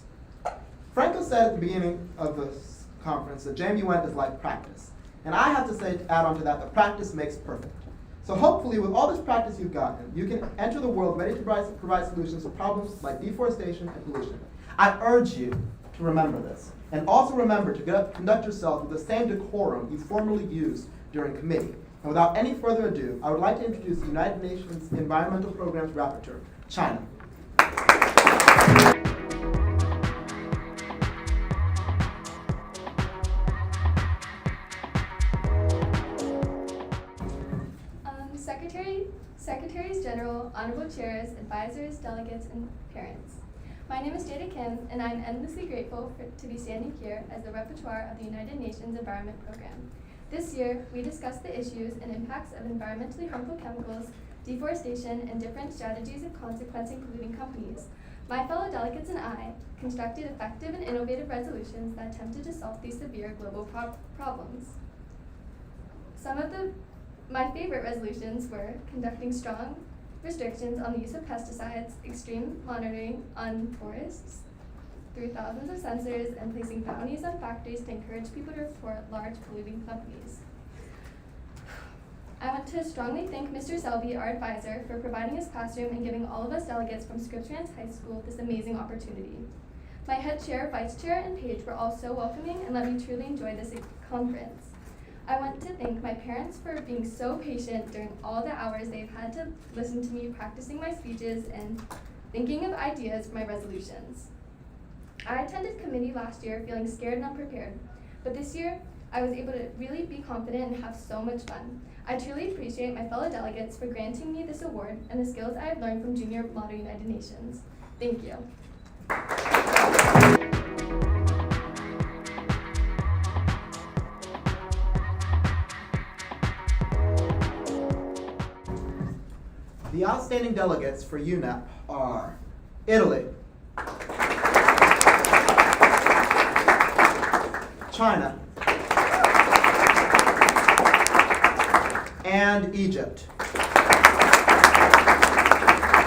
Speaker 13: Franco said at the beginning of this conference that JMUN is like practice. And I have to say, to add on to that practice makes perfect. So hopefully, with all this practice you've gotten, you can enter the world ready to provide solutions to problems like deforestation and pollution. I urge you to remember this. And also remember to conduct yourself with the same decorum you formerly used during committee. And without any further ado, I would like to introduce the United Nations Environmental Program's Rapporteur, China.
Speaker 3: Secretaries General, Honorable Chairs, Advisors, Delegates, and Parents. My name is Jada Kim, and I'm endlessly grateful to be standing here as the Rapporteur of the United Nations Environment Program. This year, we discussed the issues and impacts of environmentally harmful chemicals, deforestation, and different strategies of consequencing polluting companies. My fellow delegates and I constructed effective and innovative resolutions that attempted to solve these severe global problems. Some of my favorite resolutions were conducting strong restrictions on the use of pesticides, extreme monitoring on forests through thousands of sensors, and placing bounties on factories to encourage people to report large polluting companies. I want to strongly thank Mr. Selby, our advisor, for providing his classroom and giving all of us delegates from Scripps-Rance High School this amazing opportunity. My head chair, vice chair, and page were all so welcoming and let me truly enjoy this conference. I want to thank my parents for being so patient during all the hours they've had to listen to me practicing my speeches and thinking of ideas for my resolutions. I attended committee last year feeling scared and unprepared, but this year I was able to really be confident and have so much fun. I truly appreciate my fellow delegates for granting me this award and the skills I have learned from Junior Model United Nations. Thank you.
Speaker 13: The outstanding delegates for UNEP are Italy, China, and Egypt.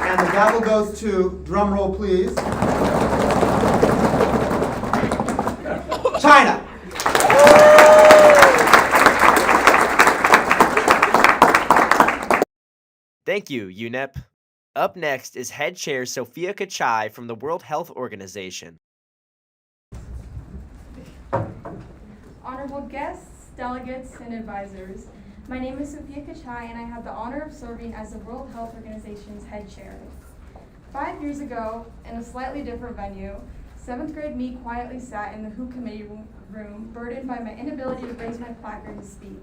Speaker 13: And the gavel goes to, drum roll please, China.
Speaker 2: Thank you, UNEP. Up next is Head Chair Sophia Kachai from the World Health Organization.
Speaker 1: Honorable guests, delegates, and advisors, my name is Sophia Kachai and I have the honor of serving as the World Health Organization's head chair. 5 years ago, in a slightly different venue, 7th grade me quietly sat in the WHO committee room, burdened by my inability to raise my placard and speak.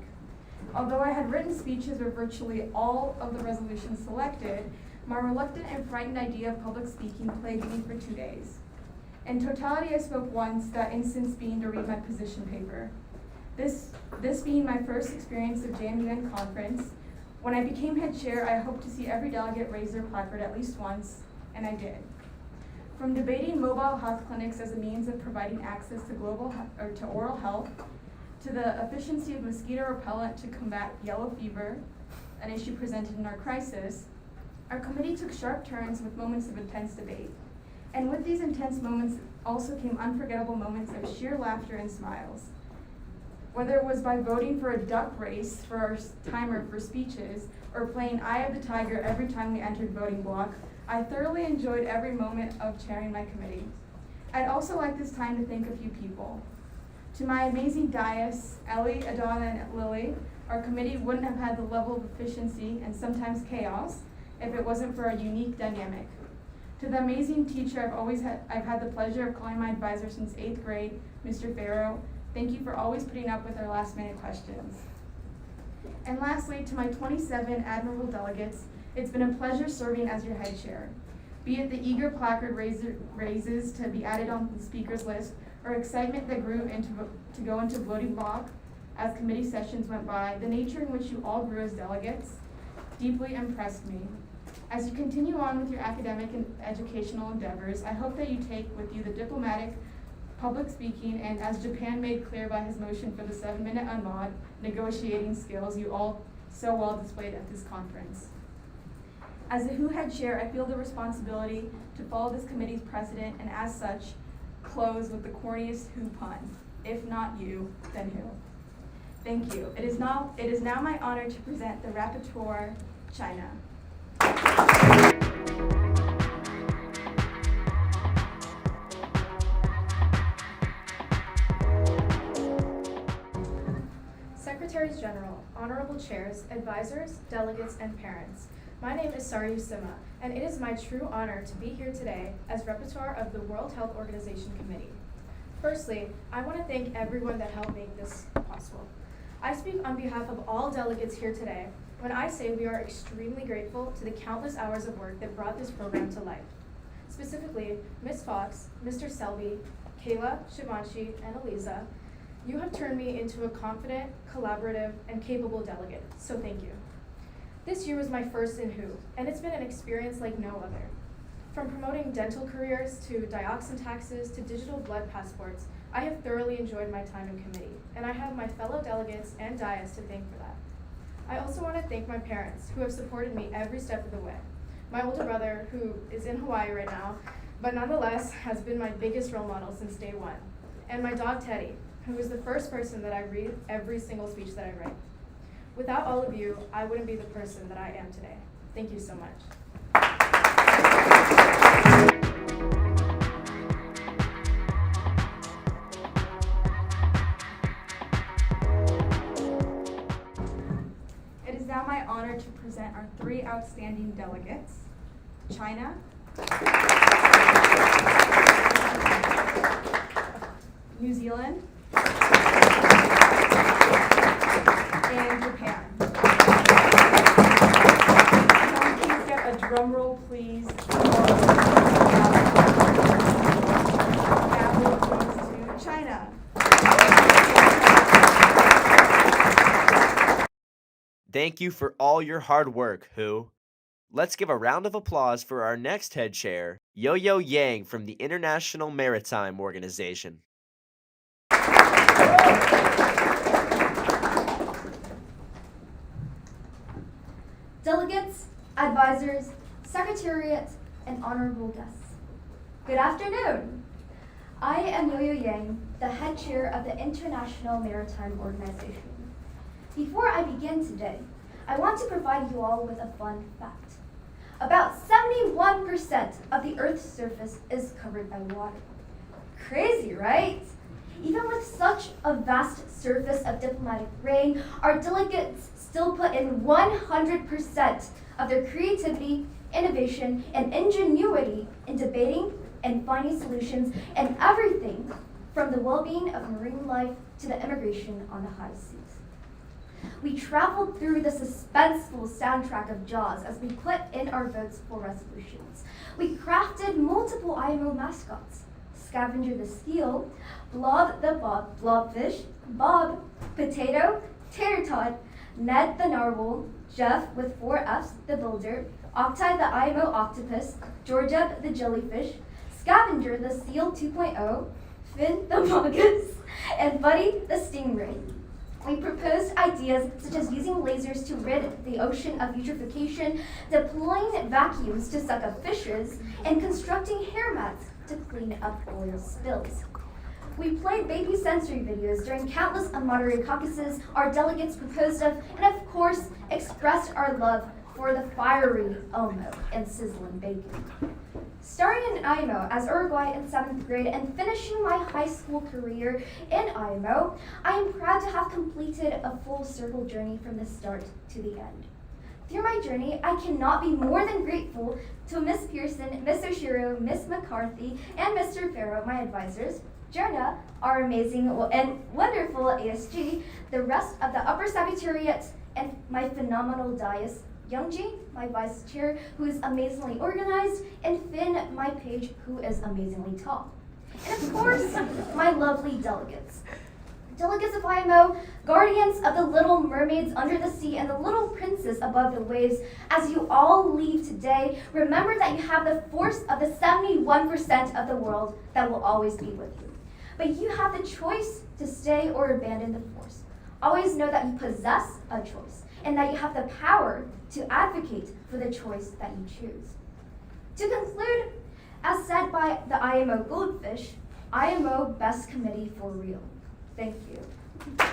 Speaker 1: Although I had written speeches for virtually all of the resolutions selected, my reluctant and frightened idea of public speaking plagued me for 2 days. In totality, I spoke once, that instance being to read my position paper. This being my first experience of JMUN conference, when I became head chair, I hoped to see every delegate raise their placard at least once, and I did. From debating mobile health clinics as a means of providing access to to oral health, to the efficiency of mosquito repellent to combat yellow fever, an issue presented in our crisis, our committee took sharp turns with moments of intense debate. And with these intense moments also came unforgettable moments of sheer laughter and smiles. Whether it was by voting for a duck race for our timer for speeches, or playing Eye of the Tiger every time we entered voting block, I thoroughly enjoyed every moment of chairing my committee. I'd also like this time to thank a few people. To my amazing dais, Ellie, Adana, and Lily, our committee wouldn't have had the level of efficiency and sometimes chaos if it wasn't for our unique dynamic. To the amazing teacher I've had the pleasure of calling my advisor since 8th grade, Mr. Farrow, thank you for always putting up with our last-minute questions. And lastly, to my 27 admirable delegates, it's been a pleasure serving as your head chair. Be it the eager placard raises to be added on the speaker's list, or excitement that grew to go into voting block as committee sessions went by, the nature in which you all grew as delegates deeply impressed me. As you continue on with your academic and educational endeavors, I hope that you take with you the diplomatic, public speaking, and as Japan made clear by his motion for the 7-minute unmod, negotiating skills you all so well displayed at this conference. As the WHO head chair, I feel the responsibility to follow this committee's precedent, and as such, close with the corniest WHO pun. If not you, then who? Thank you. It is now my honor to present the rapporteur, China.
Speaker 14: Secretaries General, Honorable Chairs, Advisors, Delegates, and Parents. My name is Saryu Sima, and it is my true honor to be here today as Rapporteur of the World Health Organization Committee. Firstly, I want to thank everyone that helped make this possible. I speak on behalf of all delegates here today when I say we are extremely grateful to the countless hours of work that brought this program to life. Specifically, Ms. Fox, Mr. Selby, Kayla, Shivanshi, and Eliza, you have turned me into a confident, collaborative, and capable delegate, so thank you. This year was my first in WHO, and it's been an experience like no other. From promoting dental careers to dioxin taxes to digital blood passports, I have thoroughly enjoyed my time in committee, and I have my fellow delegates and dais to thank for that. I also want to thank my parents, who have supported me every step of the way. My older brother, who is in Hawaii right now, but nonetheless has been my biggest role model since day one. And my dog Teddy, who is the first person that I read every single speech that I write. Without all of you, I wouldn't be the person that I am today. Thank you so much.
Speaker 1: It is now my honor to present our 3 outstanding delegates, China, New Zealand, and Japan. Can we please get a drum roll, please? Gavel goes to China.
Speaker 2: Thank you for all your hard work, WHO. Let's give a round of applause for our next head chair, Yo-Yo Yang from the International Maritime Organization.
Speaker 7: Delegates, advisors, secretariat, and honorable guests. Good afternoon. I am Yo-Yo Yang, the head chair of the International Maritime Organization. Before I begin today, I want to provide you all with a fun fact. About 71% of the Earth's surface is covered by water. Crazy, right? Even with such a vast surface of diplomatic reign, our delegates still put in 100% of their creativity, innovation, and ingenuity in debating and finding solutions and everything from the well-being of marine life to the immigration on the high seas. We traveled through the suspenseful soundtrack of Jaws as we put in our votes for resolutions. We crafted multiple IMO mascots: Scavenger the Seal, Blob the Blobfish, Bob, Potato, Tater Tot, Ned the Narwhal, Jeff with 4 F's, the Builder, Octai the IMO Octopus, Georgia the Jellyfish, Scavenger the Seal 2.0, Finn the Mongoose, and Buddy the Stingray. We proposed ideas such as using lasers to rid the ocean of eutrophication, deploying vacuums to suck up fishes, and constructing hair mats to clean up oil spills. We played baby sensory videos during countless unmoderated caucuses our delegates proposed of, and of course, expressed our love for the fiery Elmo and sizzling bacon. Starting in IMO as Uruguay in 7th grade and finishing my high school career in IMO, I am proud to have completed a full circle journey from the start to the end. Through my journey, I cannot be more than grateful to Miss Pearson, Miss Oshiro, Miss McCarthy, and Mr. Farrow, my advisors, Jerna, our amazing and wonderful ASG, the rest of the upper secretariat, and my phenomenal dais, Youngji, my vice chair, who is amazingly organized, and Finn, my page, who is amazingly tall. And of course, my lovely delegates. Delegates of IMO, guardians of the little mermaids under the sea and the little princes above the waves, as you all leave today, remember that you have the force of the 71% of the world that will always be with you. But you have the choice to stay or abandon the force. Always know that you possess a choice and that you have the power to advocate for the choice that you choose. To conclude, as said by the IMO Goldfish, IMO Best Committee for real. Thank you. Before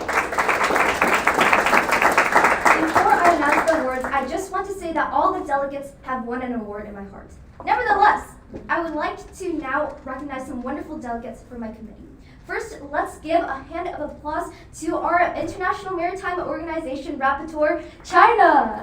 Speaker 7: I announce the awards, I just want to say that all the delegates have won an award in my heart. Nevertheless, I would like to now recognize some wonderful delegates for my committee. First, let's give a hand of applause to our International Maritime Organization Rapporteur, China.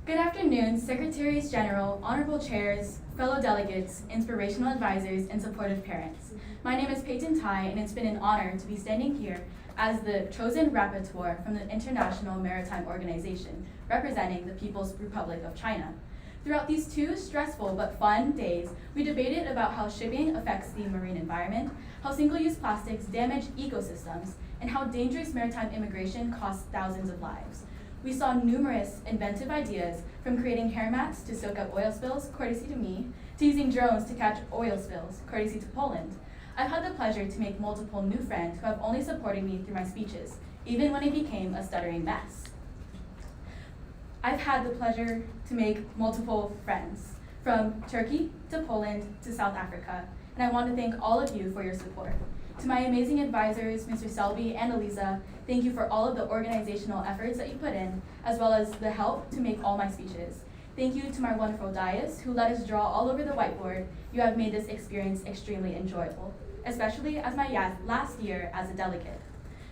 Speaker 15: Good afternoon, Secretaries General, Honorable Chairs, fellow delegates, inspirational advisors, and supportive parents. My name is Peyton Tai, and it's been an honor to be standing here as the chosen rapporteur from the International Maritime Organization, representing the People's Republic of China. Throughout these 2 stressful but fun days, we debated about how shipping affects the marine environment, how single-use plastics damage ecosystems, and how dangerous maritime immigration costs thousands of lives. We saw numerous inventive ideas, from creating hair mats to soak up oil spills, courtesy to me, to using drones to catch oil spills, courtesy to Poland. I've had the pleasure to make multiple new friends who have only supported me through my speeches, even when I became a stuttering mess. I've had the pleasure to make multiple friends, from Turkey to Poland to South Africa, and I want to thank all of you for your support. To my amazing advisors, Mr. Selby and Eliza, thank you for all of the organizational efforts that you put in, as well as the help to make all my speeches. Thank you to my wonderful dais, who let us draw all over the whiteboard. You have made this experience extremely enjoyable, especially as my last year as a delegate.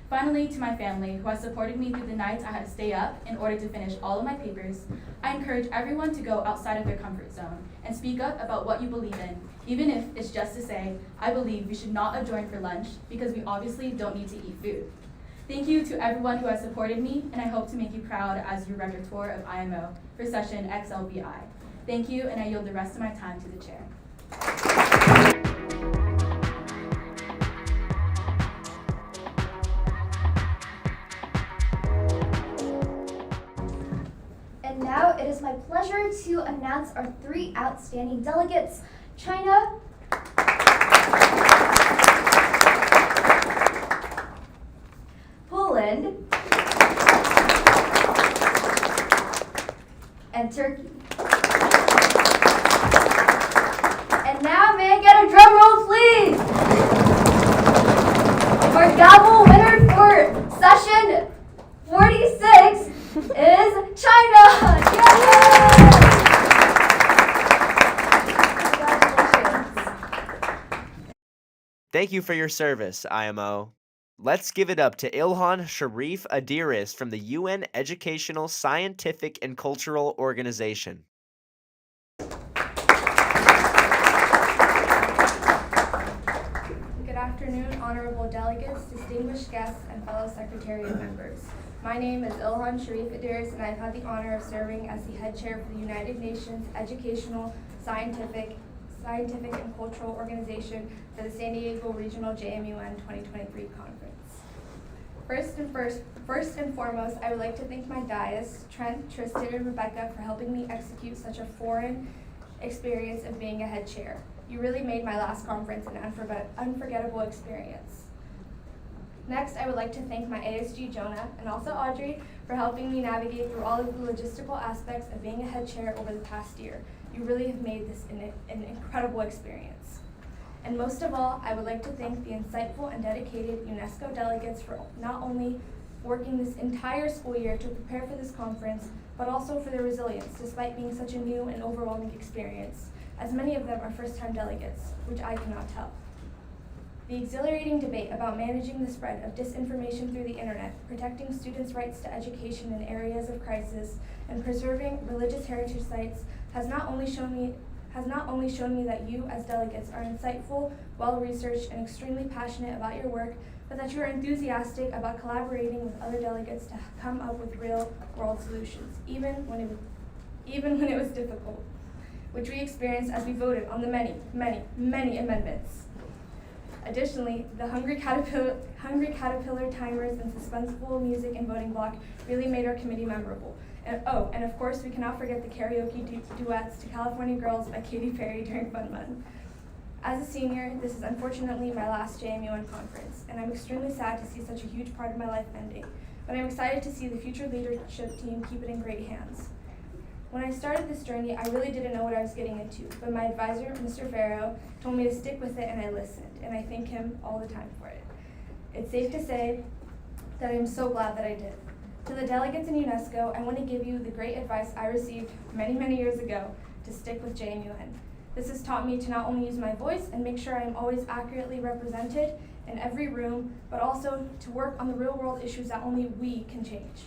Speaker 15: Finally, to my family, who has supported me through the nights I had to stay up in order to finish all of my papers, I encourage everyone to go outside of their comfort zone and speak up about what you believe in, even if it's just to say, I believe we should not adjourn for lunch because we obviously don't need to eat food. Thank you to everyone who has supported me, and I hope to make you proud as your rapporteur of IMO for session XLVI. Thank you, and I yield the rest of my time to the chair.
Speaker 16: honor to announce our 3 outstanding delegates: China, Poland, and Turkey. And now may I get a drum roll, please? Our gavel winner for session 46 is China! Yay!
Speaker 2: Thank you for your service, IMO. Let's give it up to Ilhan Sharif Adiris from the UN Educational, Scientific, and Cultural Organization.
Speaker 17: Good afternoon, honorable delegates, distinguished guests, and fellow secretariat members. My name is Ilhan Sharif Adiris, and I've had the honor of serving as the head chair for the United Nations Educational, Scientific, and Cultural Organization for the San Diego Regional JMUN 2023 conference. First and foremost, I would like to thank my dais, Trent, Tristan, and Rebecca, for helping me execute such a foreign experience of being a head chair. You really made my last conference an unforgettable experience. Next, I would like to thank my ASG Jonah and also Audrey for helping me navigate through all of the logistical aspects of being a head chair over the past year. You really have made this an incredible experience. And most of all, I would like to thank the insightful and dedicated UNESCO delegates for not only working this entire school year to prepare for this conference, but also for their resilience despite being such a new and overwhelming experience, as many of them are first-time delegates, which I cannot tell. The exhilarating debate about managing the spread of disinformation through the internet, protecting students' rights to education in areas of crisis, and preserving religious heritage sites has not only shown me that you as delegates are insightful, well-researched, and extremely passionate about your work, but that you are enthusiastic about collaborating with other delegates to come up with real-world solutions, even when it was difficult, which we experienced as we voted on the many amendments. Additionally, the Hungry Caterpillar timers and suspenseful music and voting block really made our committee memorable. And of course, we cannot forget the karaoke duets to California Girls by Katy Perry during Fun Month. As a senior, this is unfortunately my last JMUN conference, and I'm extremely sad to see such a huge part of my life ending, but I'm excited to see the future leadership team keep it in great hands. When I started this journey, I really didn't know what I was getting into, but my advisor, Mr. Farrow, told me to stick with it, and I listened, and I thank him all the time for it. It's safe to say that I am so glad that I did. To the delegates in UNESCO, I want to give you the great advice I received many years ago to stick with JMUN. This has taught me to not only use my voice and make sure I am always accurately represented in every room, but also to work on the real-world issues that only we can change.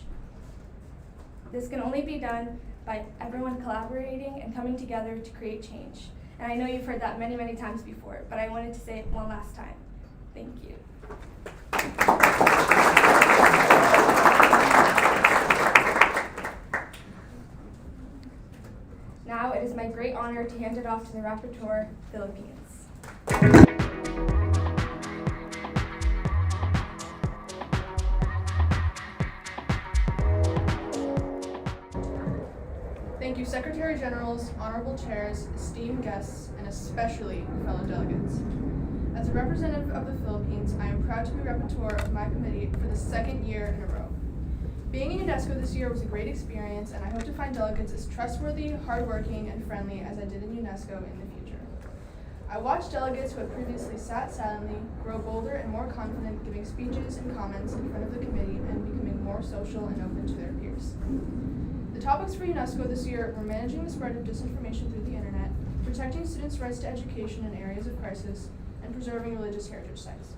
Speaker 17: This can only be done by everyone collaborating and coming together to create change. And I know you've heard that many times before, but I wanted to say it one last time. Thank you. Now it is my great honor to hand it off to the Rapporteur, Philippines.
Speaker 6: Thank you, Secretary Generals, honorable chairs, esteemed guests, and especially fellow delegates. As a representative of the Philippines, I am proud to be Rapporteur of my committee for the 2nd year in a row. Being in UNESCO this year was a great experience, and I hope to find delegates as trustworthy, hardworking, and friendly as I did in UNESCO in the future. I watched delegates who had previously sat silently grow bolder and more confident giving speeches and comments in front of the committee and becoming more social and open to their peers. The topics for UNESCO this year were managing the spread of disinformation through the internet, protecting students' rights to education in areas of crisis, and preserving religious heritage sites.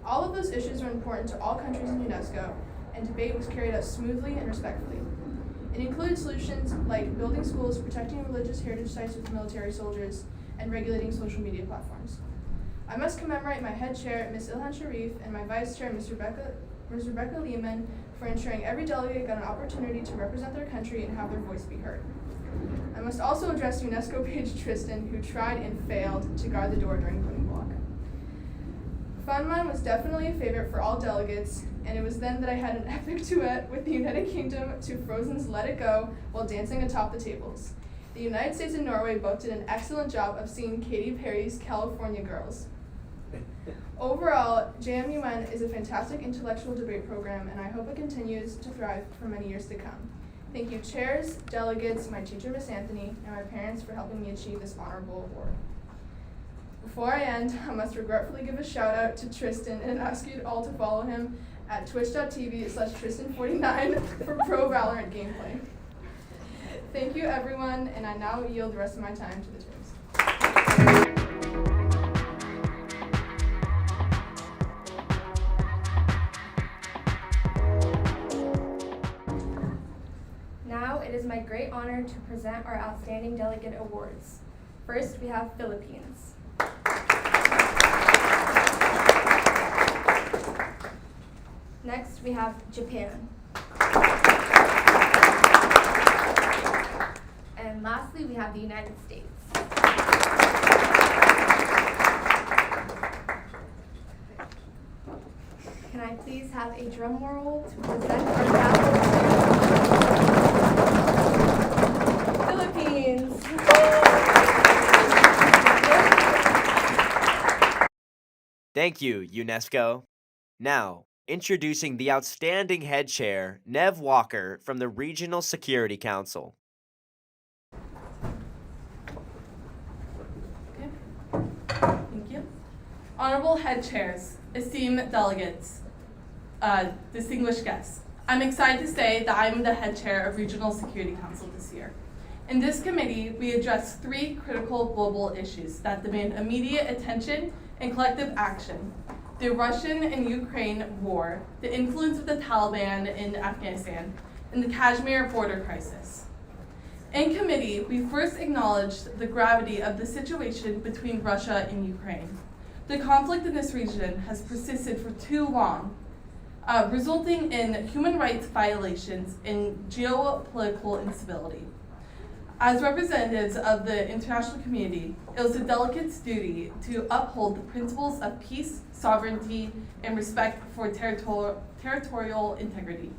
Speaker 6: All of those issues are important to all countries in UNESCO, and debate was carried out smoothly and respectfully. It included solutions like building schools, protecting religious heritage sites with military soldiers, and regulating social media platforms. I must commemorate my head chair, Ms. Ilhan Sharif, and my vice chair, Ms. Rebecca Lehman, for ensuring every delegate got an opportunity to represent their country and have their voice be heard. I must also address UNESCO page Tristan, who tried and failed to guard the door during voting block. fun one was definitely a favorite for all delegates, and it was then that I had an epic duet with the United Kingdom to Frozen's Let It Go while dancing atop the tables. The United States and Norway both did an excellent job of singing Katy Perry's California Girls. Overall, JMUN is a fantastic intellectual debate program, and I hope it continues to thrive for many years to come. Thank you, chairs, delegates, my teacher, Miss Anthony, and my parents for helping me achieve this honorable award. Before I end, I must regretfully give a shout out to Tristan and ask you all to follow him at twitch.tv/Tristan49 for pro Valorant gameplay. Thank you, everyone, and I now yield the rest of my time to the chairs.
Speaker 17: Now it is my great honor to present our Outstanding Delegate Awards. First, we have Philippines. Next, we have Japan. And lastly, we have the United States. Can I please have a drum roll to present our gavel? Philippines.
Speaker 2: Thank you, UNESCO. Now, introducing the outstanding head chair, Nev Walker from the Regional Security Council.
Speaker 1: Thank you. Honorable head chairs, esteemed delegates, distinguished guests, I'm excited to say that I'm the head chair of Regional Security Council this year. In this committee, we address 3 critical global issues that demand immediate attention and collective action: the Russian and Ukraine war, the influence of the Taliban in Afghanistan, and the Kashmir border crisis. In committee, we first acknowledged the gravity of the situation between Russia and Ukraine. The conflict in this region has persisted for too long, resulting in human rights violations and geopolitical instability. As representatives of the international community, it was the delegates' duty to uphold the principles of peace, sovereignty, and respect for territorial integrity.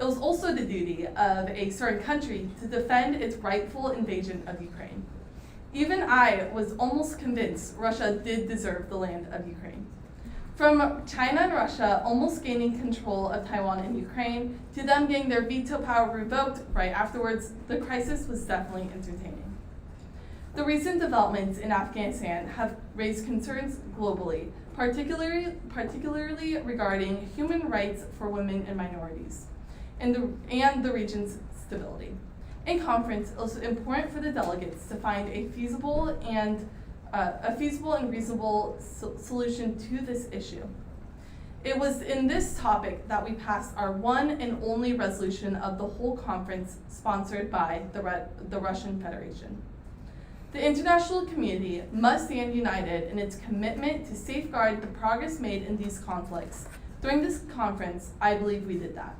Speaker 1: It was also the duty of a certain country to defend its rightful invasion of Ukraine. Even I was almost convinced Russia did deserve the land of Ukraine. From China and Russia almost gaining control of Taiwan and Ukraine, to them getting their veto power revoked right afterwards, the crisis was definitely entertaining. The recent developments in Afghanistan have raised concerns globally, particularly regarding human rights for women and minorities, and the region's stability. In conference, it was important for the delegates to find a feasible and reasonable solution to this issue. It was in this topic that we passed our one and only resolution of the whole conference, sponsored by the Russian Federation. The international community must stand united in its commitment to safeguard the progress made in these conflicts. During this conference, I believe we did that.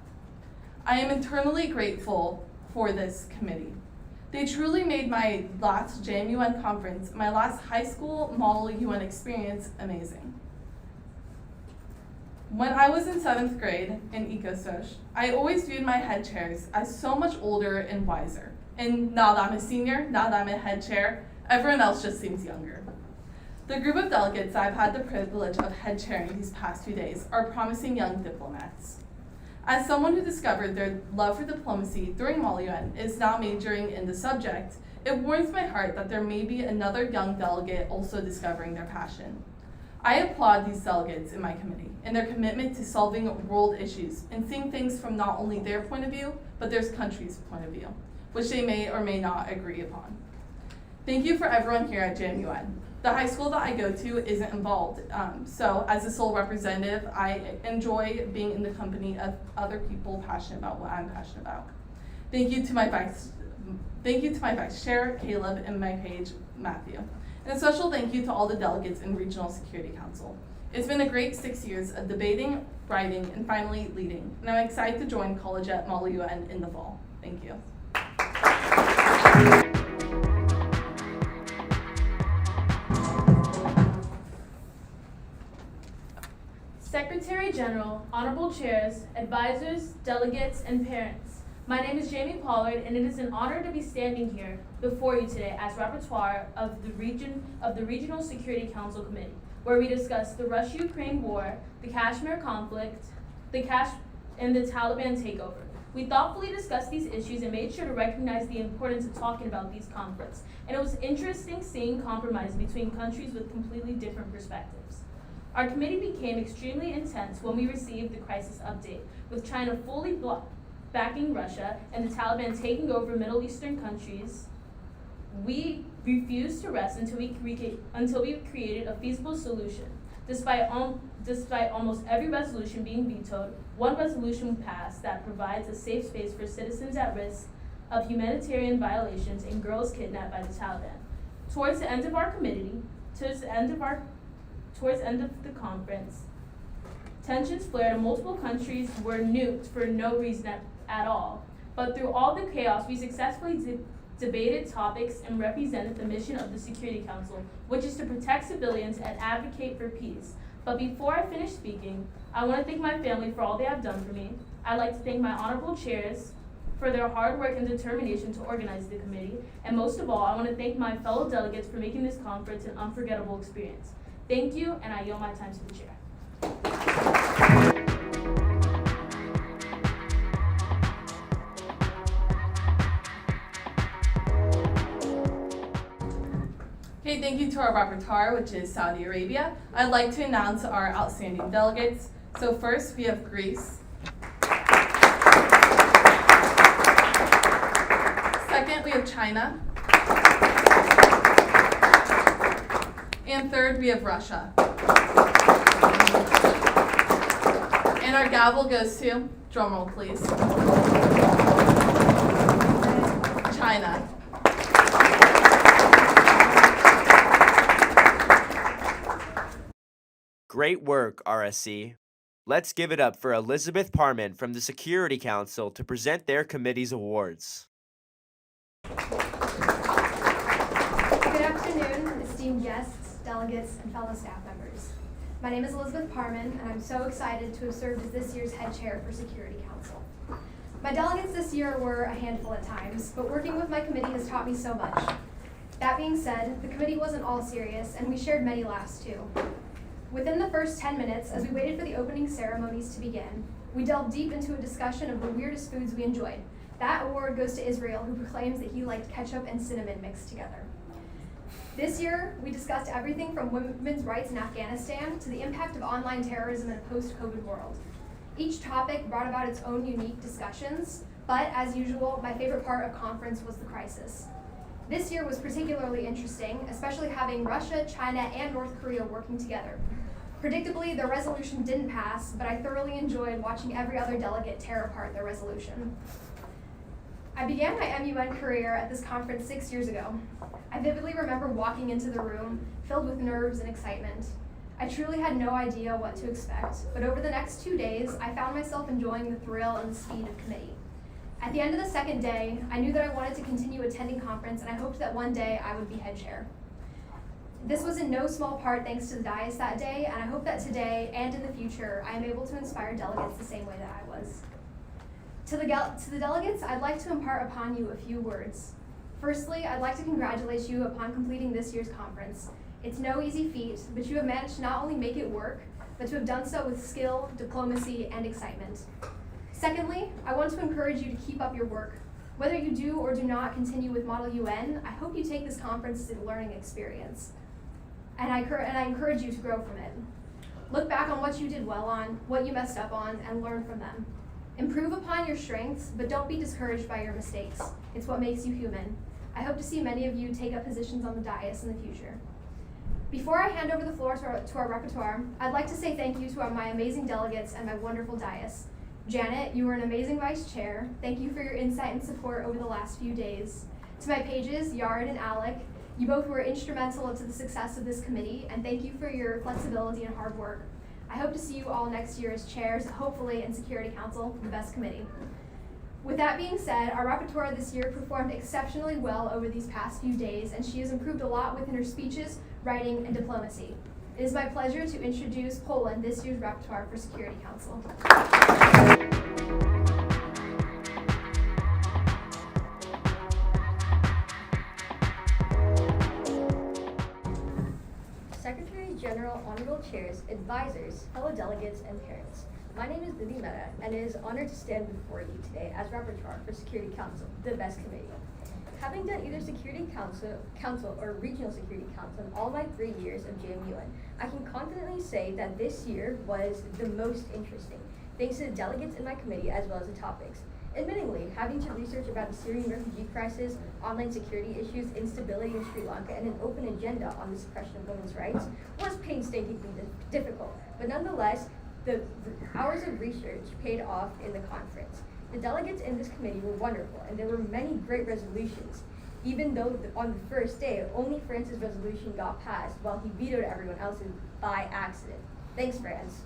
Speaker 1: I am eternally grateful for this committee. They truly made my last JMUN conference, my last high school model UN experience, amazing. When I was in 7th grade in EcoSoc, I always viewed my head chairs as so much older and wiser. And now that I'm a senior, now that I'm a head chair, everyone else just seems younger. The group of delegates I've had the privilege of head chairing these past 2 days are promising young diplomats. As someone who discovered their love for diplomacy during Model UN is now majoring in the subject, it warms my heart that there may be another young delegate also discovering their passion. I applaud these delegates in my committee and their commitment to solving world issues and seeing things from not only their point of view, but their country's point of view, which they may or may not agree upon. Thank you for everyone here at JMUN. The high school that I go to isn't involved, so as a sole representative, I enjoy being in the company of other people passionate about what I'm passionate about. Thank you to my vice chair, Caleb, and my page, Matthew. And a special thank you to all the delegates in Regional Security Council. It's been a great 6 years of debating, writing, and finally leading, and I'm excited to join college at Model UN in the fall. Thank you. Secretary General, Honorable Chairs, Advisors, Delegates, and Parents. My name is Jamie Pollard, and it is an honor to be standing here before you today as Rapporteur of the Regional Security Council Committee, where we discuss the Russia-Ukraine war, the Kashmir conflict, and the Taliban takeover. We thoughtfully discussed these issues and made sure to recognize the importance of talking about these conflicts. And it was interesting seeing compromise between countries with completely different perspectives. Our committee became extremely intense when we received the crisis update, with China fully backing Russia and the Taliban taking over Middle Eastern countries. We refused to rest until we created a feasible solution. Despite almost every resolution being vetoed, one resolution passed that provides a safe space for citizens at risk of humanitarian violations and girls kidnapped by the Taliban. Towards the end of the conference, tensions flared and multiple countries were nuked for no reason at all. But through all the chaos, we successfully debated topics and represented the mission of the Security Council, which is to protect civilians and advocate for peace. But before I finish speaking, I want to thank my family for all they have done for me. I'd like to thank my honorable chairs for their hard work and determination to organize the committee. And most of all, I want to thank my fellow delegates for making this conference an unforgettable experience. Thank you, and I yield my time to the chair.
Speaker 18: Okay, thank you to our rapporteur, which is Saudi Arabia. I'd like to announce our outstanding delegates. So first, we have Greece. Second, we have China. And third, we have Russia. And our gavel goes to, drumroll please, China.
Speaker 2: Great work, RSC. Let's give it up for Elizabeth Parman from the Security Council to present their committee's awards.
Speaker 16: Good afternoon, esteemed guests, delegates, and fellow staff members. My name is Elizabeth Parman, and I'm so excited to have served as this year's head chair for Security Council. My delegates this year were a handful at times, but working with my committee has taught me so much. That being said, the committee wasn't all serious, and we shared many laughs too. Within the first 10 minutes, as we waited for the opening ceremonies to begin, we delved deep into a discussion of the weirdest foods we enjoyed. That award goes to Israel, who proclaims that he liked ketchup and cinnamon mixed together. This year, we discussed everything from women's rights in Afghanistan to the impact of online terrorism in a post-COVID world. Each topic brought about its own unique discussions, but as usual, my favorite part of conference was the crisis. This year was particularly interesting, especially having Russia, China, and North Korea working together. Predictably, their resolution didn't pass, but I thoroughly enjoyed watching every other delegate tear apart their resolution. I began my MUN career at this conference 6 years ago. I vividly remember walking into the room filled with nerves and excitement. I truly had no idea what to expect, but over the next 2 days, I found myself enjoying the thrill and the speed of committee. At the end of the second day, I knew that I wanted to continue attending conference, and I hoped that one day I would be head chair. This was in no small part thanks to the dais that day, and I hope that today and in the future, I am able to inspire delegates the same way that I was. To the delegates, I'd like to impart upon you a few words. Firstly, I'd like to congratulate you upon completing this year's conference. It's no easy feat, but you have managed to not only make it work, but to have done so with skill, diplomacy, and excitement. Secondly, I want to encourage you to keep up your work. Whether you do or do not continue with Model UN, I hope you take this conference as a learning experience. And I encourage you to grow from it. Look back on what you did well on, what you messed up on, and learn from them. Improve upon your strengths, but don't be discouraged by your mistakes. It's what makes you human. I hope to see many of you take up positions on the dais in the future. Before I hand over the floor to our rapporteur, I'd like to say thank you to my amazing delegates and my wonderful dais. Janet, you were an amazing vice chair. Thank you for your insight and support over the last few days. To my pages, Yard and Alec, you both were instrumental to the success of this committee, and thank you for your flexibility and hard work. I hope to see you all next year as chairs, hopefully in Security Council, the best committee. With that being said, our rapporteur this year performed exceptionally well over these past few days, and she has improved a lot within her speeches, writing, and diplomacy. It is my pleasure to introduce Poland, this year's repertoire for Security Council.
Speaker 19: Secretary General, honorable chairs, advisors, fellow delegates, and parents. My name is Lily Mehta, and it is an honor to stand before you today as Rapporteur for Security Council, the best committee. Having done either Security Council or Regional Security Council in all my 3 years of JMUN, I can confidently say that this year was the most interesting, thanks to the delegates in my committee as well as the topics. Admittingly, having to research about the Syrian refugee crisis, online security issues, instability in Sri Lanka, and an open agenda on the suppression of women's rights was painstakingly difficult, but nonetheless, the hours of research paid off in the conference. The delegates in this committee were wonderful, and there were many great resolutions, even though on the first day, only France's resolution got passed, while he vetoed everyone else's by accident. Thanks, France.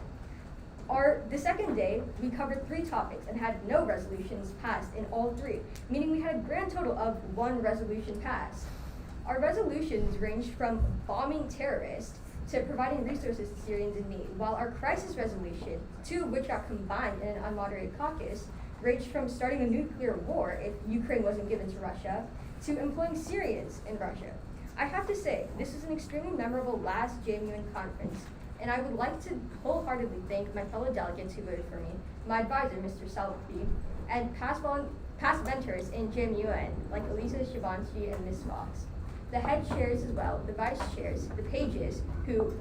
Speaker 19: The second day, we covered 3 topics and had no resolutions passed in all 3, meaning we had a grand total of 1 resolution passed. Our resolutions ranged from bombing terrorists to providing resources to Syrians in need, while our crisis resolution, 2 of which got combined in an unmoderated caucus, ranged from starting a nuclear war if Ukraine wasn't given to Russia, to employing Syrians in Russia. I have to say, this is an extremely memorable last JMUN conference, and I would like to wholeheartedly thank my fellow delegates who voted for me, my advisor, Mr. Salvi, and past mentors in JMUN, like Elisa Shabanchi and Ms. Fox. The head chairs as well, the vice chairs, the pages who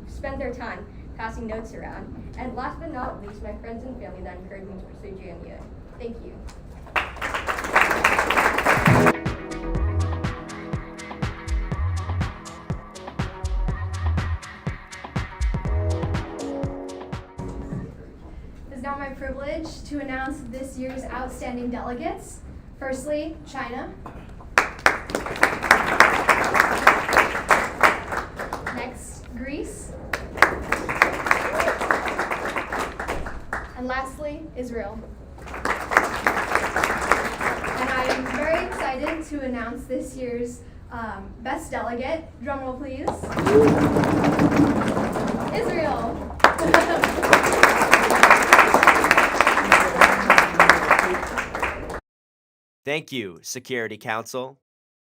Speaker 19: spent their time passing notes around, and last but not least, my friends and family that encouraged me to pursue JMUN. Thank you.
Speaker 16: It is now my privilege to announce this year's outstanding delegates. Firstly, China. Next, Greece. And lastly, Israel. And I am very excited to announce this year's best delegate. Drum roll, please. Israel.
Speaker 2: Thank you, Security Council.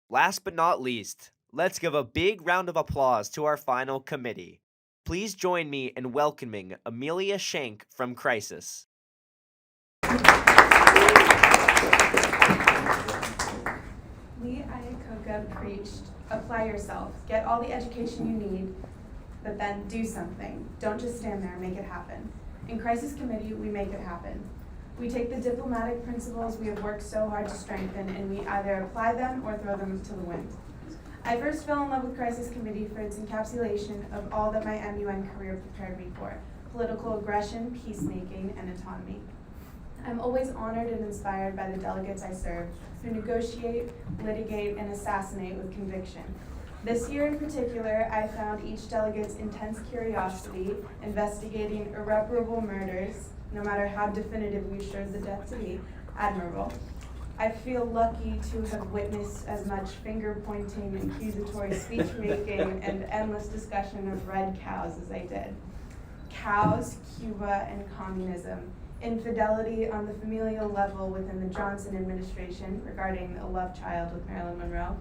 Speaker 2: Last but not least, let's give a big round of applause to our final committee. Please join me in welcoming Amelia Shank from Crisis.
Speaker 20: Lee Iacocca preached, apply yourself, get all the education you need, but then do something. Don't just stand there, make it happen. In Crisis Committee, we make it happen. We take the diplomatic principles we have worked so hard to strengthen, and we either apply them or throw them to the wind. I first fell in love with Crisis Committee for its encapsulation of all that my MUN career prepared me for: political aggression, peacemaking, and autonomy. I'm always honored and inspired by the delegates I serve, who negotiate, litigate, and assassinate with conviction. This year in particular, I found each delegate's intense curiosity investigating irreparable murders, no matter how definitive we showed the death to be, admirable. I feel lucky to have witnessed as much finger-pointing, accusatory speech-making, and endless discussion of red cows as I did. Cows, Cuba, and communism. Infidelity on the familial level within the Johnson administration regarding a love child with Marilyn Monroe,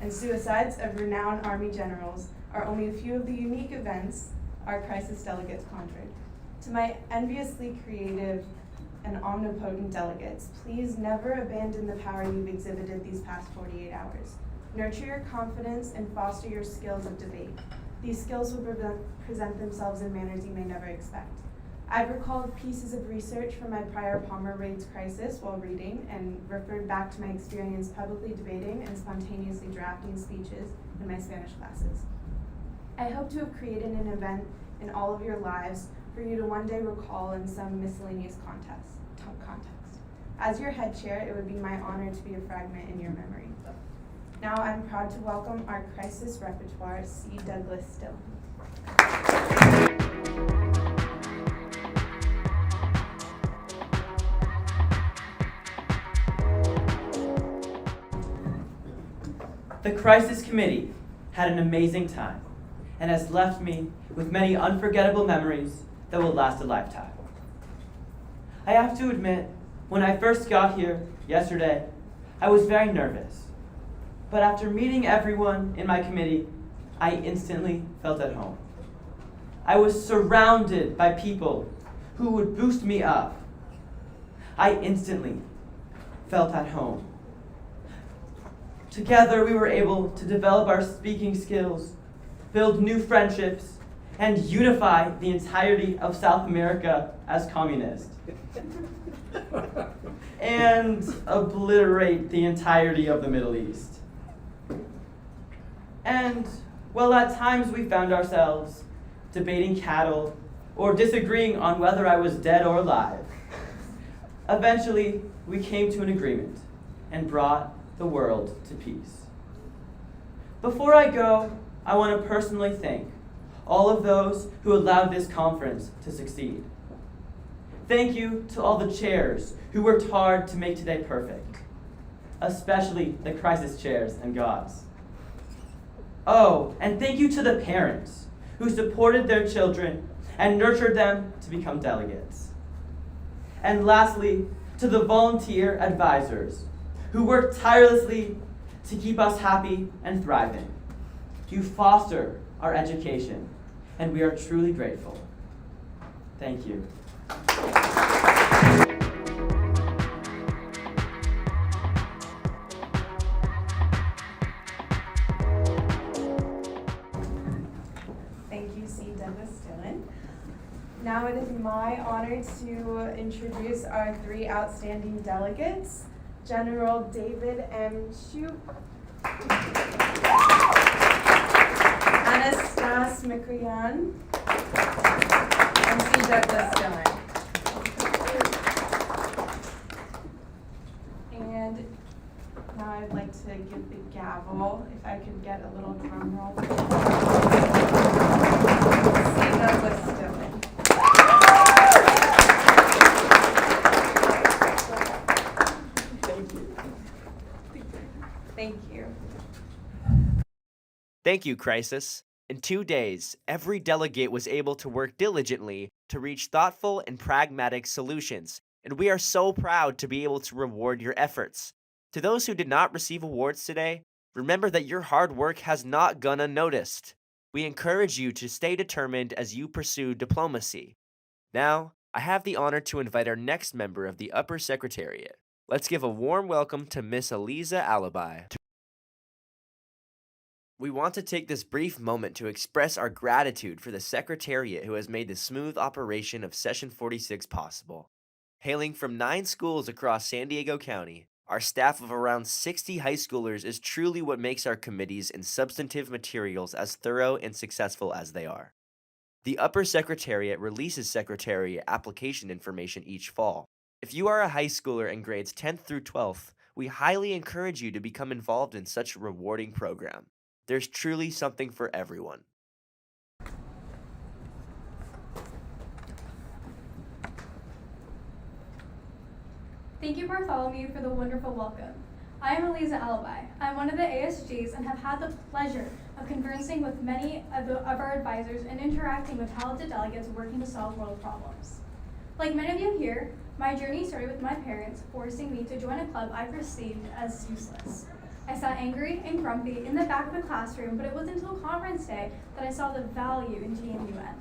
Speaker 20: and suicides of renowned Army generals are only a few of the unique events our crisis delegates conjured. To my enviously creative and omnipotent delegates, please never abandon the power you've exhibited these past 48 hours. Nurture your confidence and foster your skills of debate. These skills will present themselves in manners you may never expect. I've recalled pieces of research from my prior Palmer Raids crisis while reading and referred back to my experience publicly debating and spontaneously drafting speeches in my Spanish classes. I hope to have created an event in all of your lives for you to one day recall in some miscellaneous context. As your head chair, it would be my honor to be a fragment in your memory. Now I'm proud to welcome our crisis repertoire, C. Douglas Still.
Speaker 21: The Crisis Committee had an amazing time. and has left me with many unforgettable memories that will last a lifetime. I have to admit, when I first got here yesterday, I was very nervous. But after meeting everyone in my committee, I instantly felt at home. I was surrounded by people who would boost me up. I instantly felt at home. Together, we were able to develop our speaking skills, build new friendships, and unify the entirety of South America as communist. And obliterate the entirety of the Middle East. And, well, at times we found ourselves debating cattle or disagreeing on whether I was dead or alive. Eventually, we came to an agreement and brought the world to peace. Before I go, I want to personally thank all of those who allowed this conference to succeed. Thank you to all the chairs who worked hard to make today perfect, especially the crisis chairs and gods. Oh, and thank you to the parents who supported their children and nurtured them to become delegates. And lastly, to the volunteer advisors who worked tirelessly to keep us happy and thriving. You foster our education, and we are truly grateful. Thank you.
Speaker 20: Thank you, C. Douglas Dillon. Now it is my honor to introduce our three outstanding delegates. General David M. Shoup, Anastasia Mikrian, and C. Douglas Dillon. And now I'd like to give the gavel, if I could get a little drum roll. C. Douglas Dillon. Thank you.
Speaker 2: Thank you, Crisis. In 2 days, every delegate was able to work diligently to reach thoughtful and pragmatic solutions, and we are so proud to be able to reward your efforts. To those who did not receive awards today, remember that your hard work has not gone unnoticed. We encourage you to stay determined as you pursue diplomacy. Now, I have the honor to invite our next member of the Upper Secretariat. Let's give a warm welcome to Miss Eliza Alibi. We want to take this brief moment to express our gratitude for the Secretariat who has made the smooth operation of Session 46 possible. Hailing from 9 schools across San Diego County, our staff of around 60 high schoolers is truly what makes our committees and substantive materials as thorough and successful as they are. The Upper Secretariat releases Secretariat application information each fall. If you are a high schooler in grades 10th through 12th, we highly encourage you to become involved in such a rewarding program. There's truly something for everyone.
Speaker 3: Thank you, Bartholomew, for the wonderful welcome. I am Eliza Alibi. I'm one of the ASGs and have had the pleasure of conversing with many of our advisors and interacting with talented delegates working to solve world problems. Like many of you here, my journey started with my parents forcing me to join a club I perceived as useless. I sat angry and grumpy in the back of the classroom, but it wasn't until conference day that I saw the value in JMUN.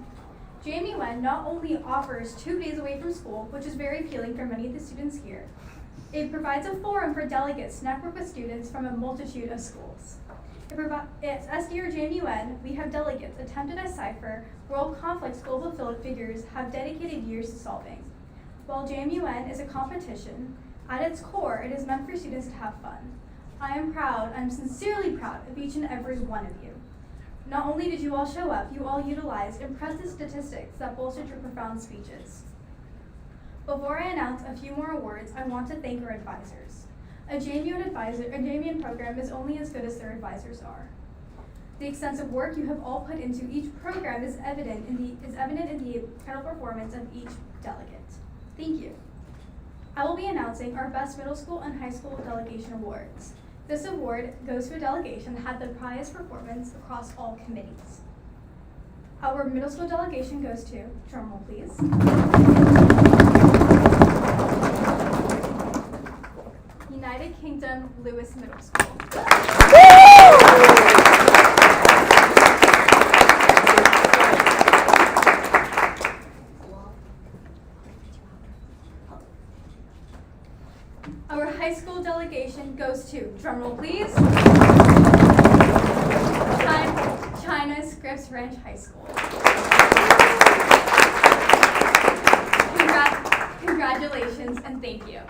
Speaker 3: JMUN not only offers 2 days away from school, which is very appealing for many of the students here, it provides a forum for delegates to network with students from a multitude of schools. At SDRJMUN, we have delegates attempt to decipher world conflicts global figures have dedicated years to solving. While JMUN is a competition, at its core, it is meant for students to have fun. I'm sincerely proud of each and every one of you. Not only did you all show up, you all utilized impressive statistics that bolstered your profound speeches. Before I announce a few more awards, I want to thank our advisors. A JMUN program is only as good as their advisors are. The extensive work you have all put into each program is evident in the incredible performance of each delegate. Thank you. I will be announcing our Best Middle School and High School Delegation Awards. This award goes to a delegation that had the highest performance across all committees.
Speaker 16: Our middle school delegation goes to, drumroll please, United Kingdom Lewis Middle School. Our high school delegation goes to, drumroll please, China Scripps Ranch High School. Congratulations and thank you.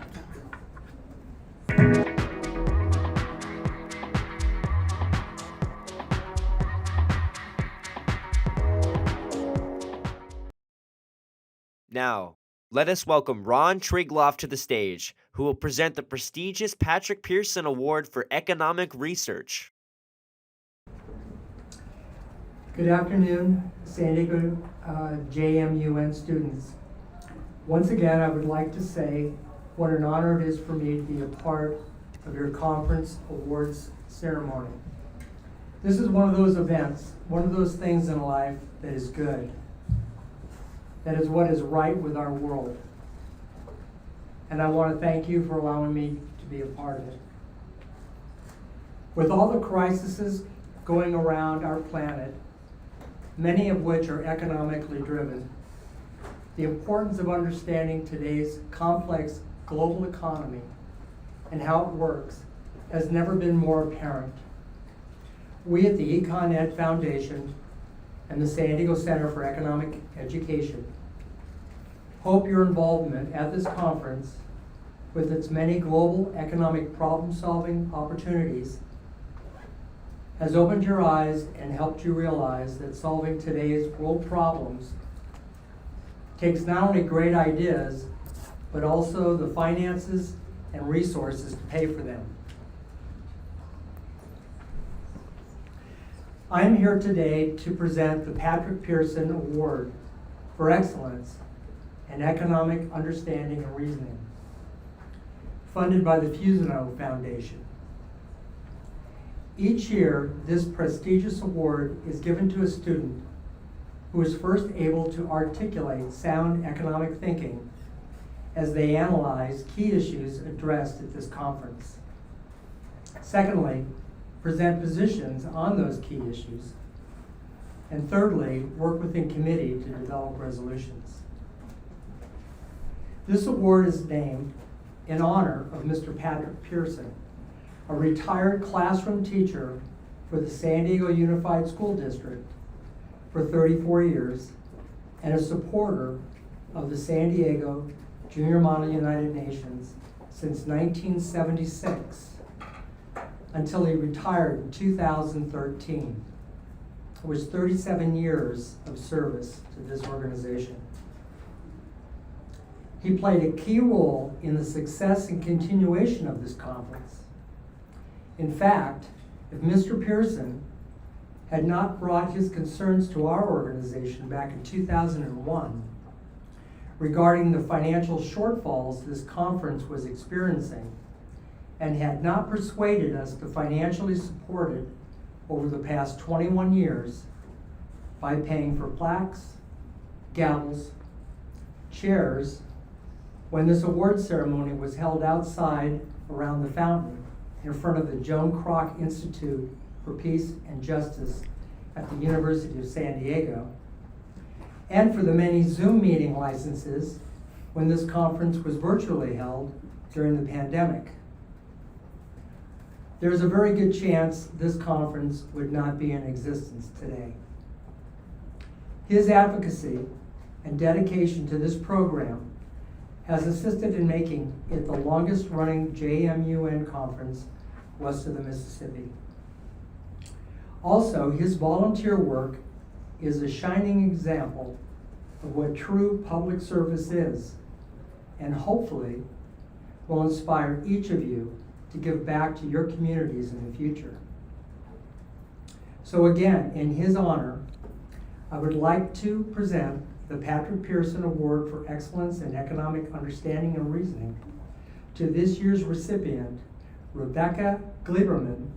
Speaker 2: Now, let us welcome Ron Trigloff to the stage, who will present the prestigious Patrick Pearson Award for Economic Research.
Speaker 4: Good afternoon, San Diego JMUN students. Once again, I would like to say what an honor it is for me to be a part of your conference awards ceremony. This is one of those events, one of those things in life that is good. That is what is right with our world. And I want to thank you for allowing me to be a part of it. With all the crises going around our planet, many of which are economically driven, the importance of understanding today's complex global economy and how it works has never been more apparent. We at the EconEd Foundation and the San Diego Center for Economic Education hope your involvement at this conference, with its many global economic problem-solving opportunities, has opened your eyes and helped you realize that solving today's world problems takes not only great ideas, but also the finances and resources to pay for them. I'm here today to present the Patrick Pearson Award for Excellence in Economic Understanding and Reasoning, funded by the Fusino Foundation. Each year, this prestigious award is given to a student who is first able to articulate sound economic thinking as they analyze key issues addressed at this conference. Secondly, present positions on those key issues. And thirdly, work within committee to develop resolutions. This award is named in honor of Mr. Patrick Pearson, a retired classroom teacher for the San Diego Unified School District for 34 years and a supporter of the San Diego Junior Model United Nations since 1976 until he retired in 2013. It was 37 years of service to this organization. He played a key role in the success and continuation of this conference. In fact, if Mr. Pearson had not brought his concerns to our organization back in 2001 regarding the financial shortfalls this conference was experiencing, and had not persuaded us to financially support it over the past 21 years by paying for plaques, gavels, chairs, when this award ceremony was held outside around the fountain in front of the Joan Kroc Institute for Peace and Justice at the University of San Diego, and for the many Zoom meeting licenses when this conference was virtually held during the pandemic. There's a very good chance this conference would not be in existence today. His advocacy and dedication to this program has assisted in making it the longest running JMUN conference west of the Mississippi. Also, his volunteer work is a shining example of what true public service is, and hopefully will inspire each of you to give back to your communities in the future. So again, in his honor, I would like to present the Patrick Pearson Award for Excellence in Economic Understanding and Reasoning to this year's recipient, Rebecca Gleiberman,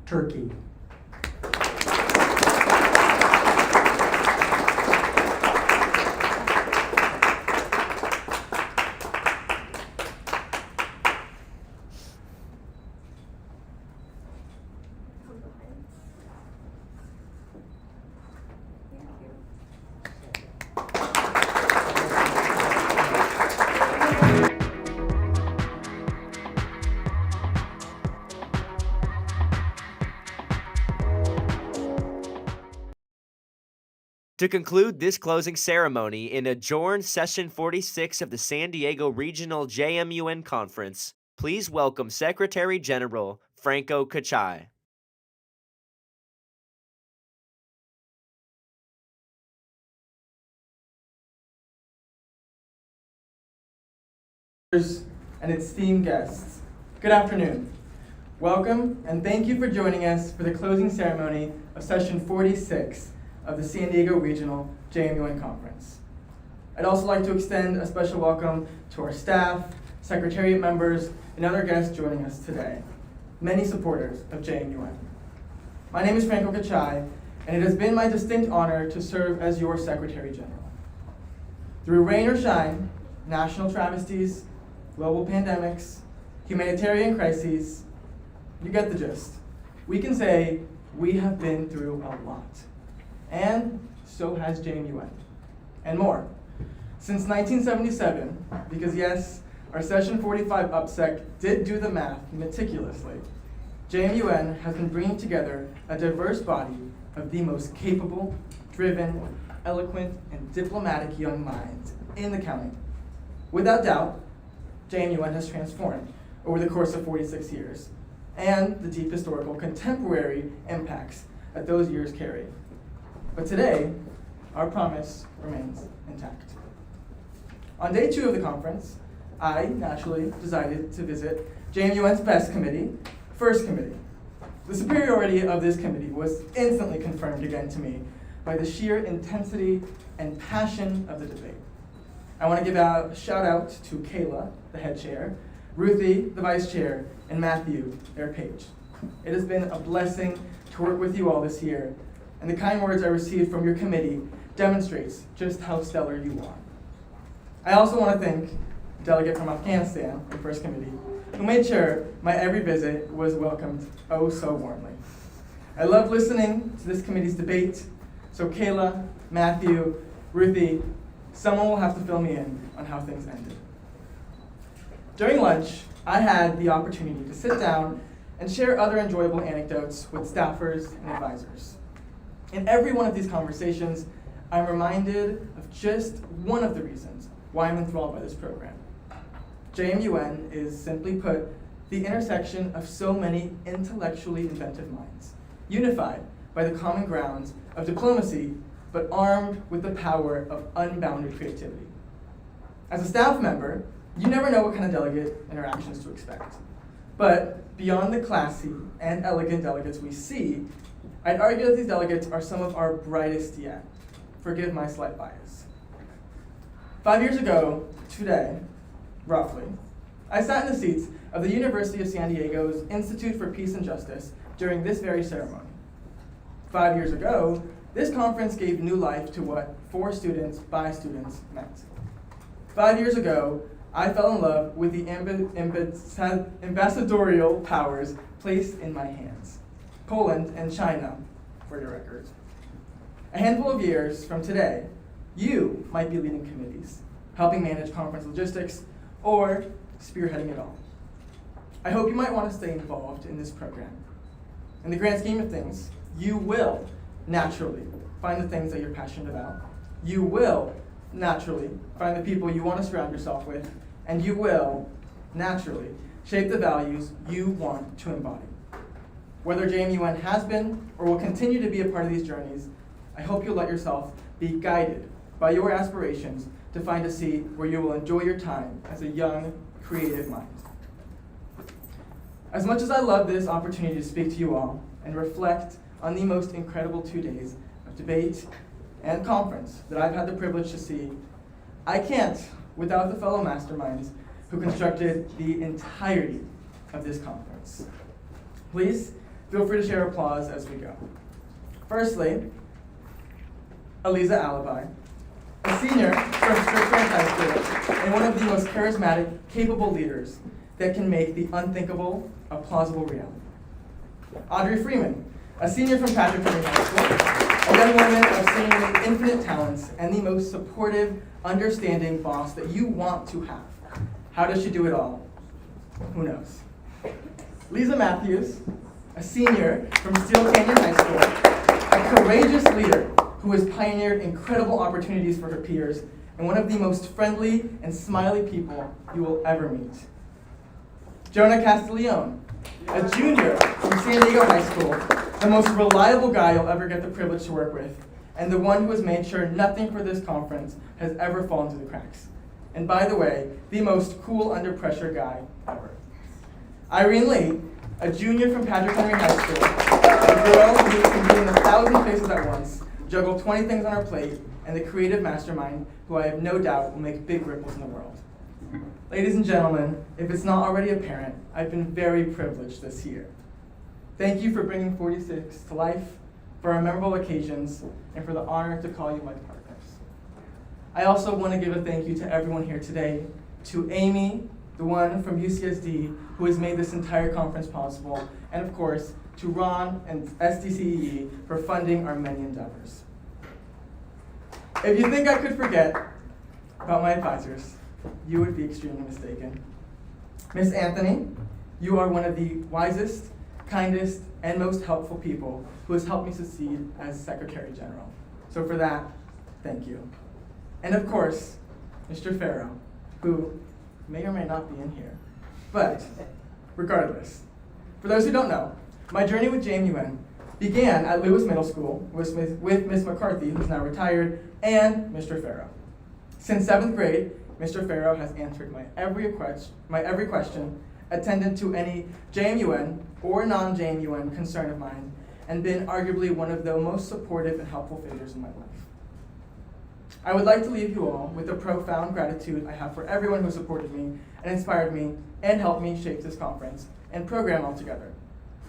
Speaker 4: Turkey.
Speaker 2: To conclude this closing ceremony and adjourn Session 46 of the San Diego Regional JMUN Conference, please welcome Secretary General Franco Cachai.
Speaker 5: And esteemed guests, good afternoon. Welcome and thank you for joining us for the closing ceremony of Session 46 of the San Diego Regional JMUN Conference. I'd also like to extend a special welcome to our staff, secretariat members, and other guests joining us today, many supporters of JMUN. My name is Franco Cachai, and it has been my distinct honor to serve as your Secretary General. Through rain or shine, national travesties, global pandemics, humanitarian crises, you get the gist. We can say we have been through a lot. And so has JMUN, and more. Since 1977, because yes, our Session 45 UPSEC did do the math meticulously, JMUN has been bringing together a diverse body of the most capable, driven, eloquent, and diplomatic young minds in the county. Without doubt, JMUN has transformed over the course of 46 years, and the deep historical contemporary impacts that those years carry. But today, our promise remains intact. On day 2 of the conference, I naturally decided to visit JMUN's best committee, First Committee. The superiority of this committee was instantly confirmed again to me by the sheer intensity and passion of the debate. I want to give a shout out to Kayla, the head chair, Ruthie, the vice chair, and Matthew, their page. It has been a blessing to work with you all this year, and the kind words I received from your committee demonstrates just how stellar you are. I also want to thank a delegate from Afghanistan, the First Committee, who made sure my every visit was welcomed oh so warmly. I love listening to this committee's debate, so Kayla, Matthew, Ruthie, someone will have to fill me in on how things ended. During lunch, I had the opportunity to sit down and share other enjoyable anecdotes with staffers and advisors. In every one of these conversations, I'm reminded of just one of the reasons why I'm enthralled by this program. JMUN is, simply put, the intersection of so many intellectually inventive minds, unified by the common grounds of diplomacy, but armed with the power of unbounded creativity. As a staff member, you never know what kind of delegate interactions to expect. But beyond the classy and elegant delegates we see, I'd argue that these delegates are some of our brightest yet. Forgive my slight bias. 5 years ago, today, roughly, I sat in the seats of the University of San Diego's Institute for Peace and Justice during this very ceremony. 5 years ago, this conference gave new life to what for students by students meant. 5 years ago, I fell in love with the ambassadorial powers placed in my hands. Poland and China, for your record. A handful of years from today, you might be leading committees, helping manage conference logistics, or spearheading it all. I hope you might want to stay involved in this program. In the grand scheme of things, you will naturally find the things that you're passionate about. You will naturally find the people you want to surround yourself with, and you will naturally shape the values you want to embody. Whether JMUN has been or will continue to be a part of these journeys, I hope you'll let yourself be guided by your aspirations to find a seat where you will enjoy your time as a young, creative mind. As much as I love this opportunity to speak to you all and reflect on the most incredible 2 days of debate and conference that I've had the privilege to see, I can't without the fellow masterminds who constructed the entirety of this conference. Please feel free to share applause as we go. Firstly, Aliza Alibi, a senior from Strickland High School and one of the most charismatic, capable leaders that can make the unthinkable a plausible reality. Audrey Freeman, a senior from Patrick Henry High School, a young woman of seemingly infinite talents and the most supportive, understanding boss that you want to have. How does she do it all? Who knows? Lisa Matthews, a senior from Steel Canyon High School, a courageous leader who has pioneered incredible opportunities for her peers and one of the most friendly and smiley people you will ever meet. Jonah Castiglione, a junior from San Diego High School, the most reliable guy you'll ever get the privilege to work with, and the one who has made sure nothing for this conference has ever fallen through the cracks. And by the way, the most cool under pressure guy ever. Irene Lee, a junior from Patrick Henry High School, a girl who can be in 1,000 places at once, juggle 20 things on her plate, and the creative mastermind who I have no doubt will make big ripples in the world. Ladies and gentlemen, if it's not already apparent, I've been very privileged this year. Thank you for bringing 46 to life, for our memorable occasions, and for the honor to call you my partners. I also want to give a thank you to everyone here today, to Amy, the one from UCSD, who has made this entire conference possible, and of course, to Ron and SDCEE for funding our many endeavors. If you think I could forget about my advisors, you would be extremely mistaken. Miss Anthony, you are one of the wisest, kindest, and most helpful people who has helped me succeed as Secretary General. So for that, thank you. And of course, Mr. Farrow, who may or may not be in here. But regardless, for those who don't know, my journey with JMUN began at Lewis Middle School with Miss McCarthy, who's now retired, and Mr. Farrow. Since 7th grade, Mr. Farrow has answered my every question, attended to any JMUN or non-JMUN concern of mine, and been arguably one of the most supportive and helpful figures in my life. I would like to leave you all with the profound gratitude I have for everyone who supported me and inspired me and helped me shape this conference and program altogether.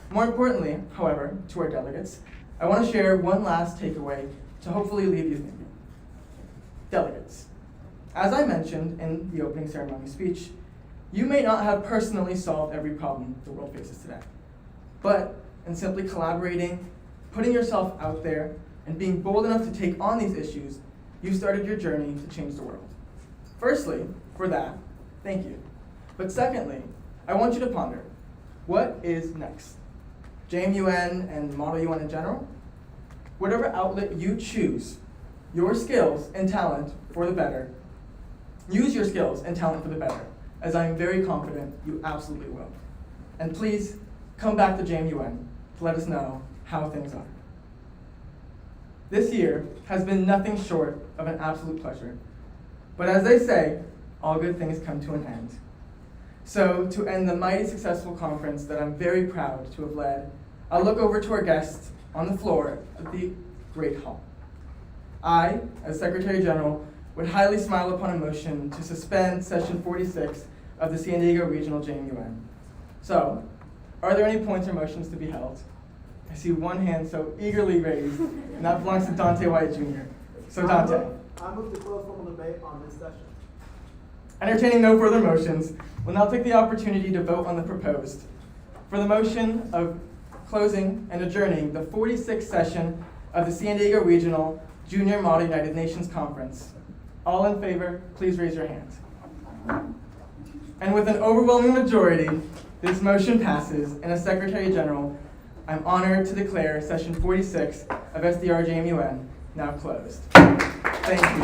Speaker 5: More importantly, however, to our delegates, I want to share one last takeaway to hopefully leave you thinking. Delegates, as I mentioned in the opening ceremony speech, you may not have personally solved every problem the world faces today, but in simply collaborating, putting yourself out there, and being bold enough to take on these issues, you started your journey to change the world. Firstly, for that, thank you. But secondly, I want you to ponder, what is next? JMUN and Model UN in general? Whatever outlet you choose, your skills and talent for the better, use your skills and talent for the better, as I am very confident you absolutely will. And please, come back to JMUN to let us know how things are. This year has been nothing short of an absolute pleasure. But as they say, all good things come to an end. So to end the mighty successful conference that I'm very proud to have led, I'll look over to our guests on the floor of the Great Hall. I, as Secretary General, would highly smile upon a motion to suspend session 46 of the San Diego Regional JMUN. So, are there any points or motions to be held? I see one hand so eagerly raised, and that belongs to Dante White Jr. So Dante.
Speaker 13: I move to close formal debate on this session.
Speaker 5: Entertaining no further motions, we'll now take the opportunity to vote on the proposed. For the motion of closing and adjourning the 46th session of the San Diego Regional Junior Model United Nations Conference. All in favor, please raise your hands. And with an overwhelming majority, this motion passes, and as Secretary General, I'm honored to declare session 46 of SDRJMUN now closed. Thank you.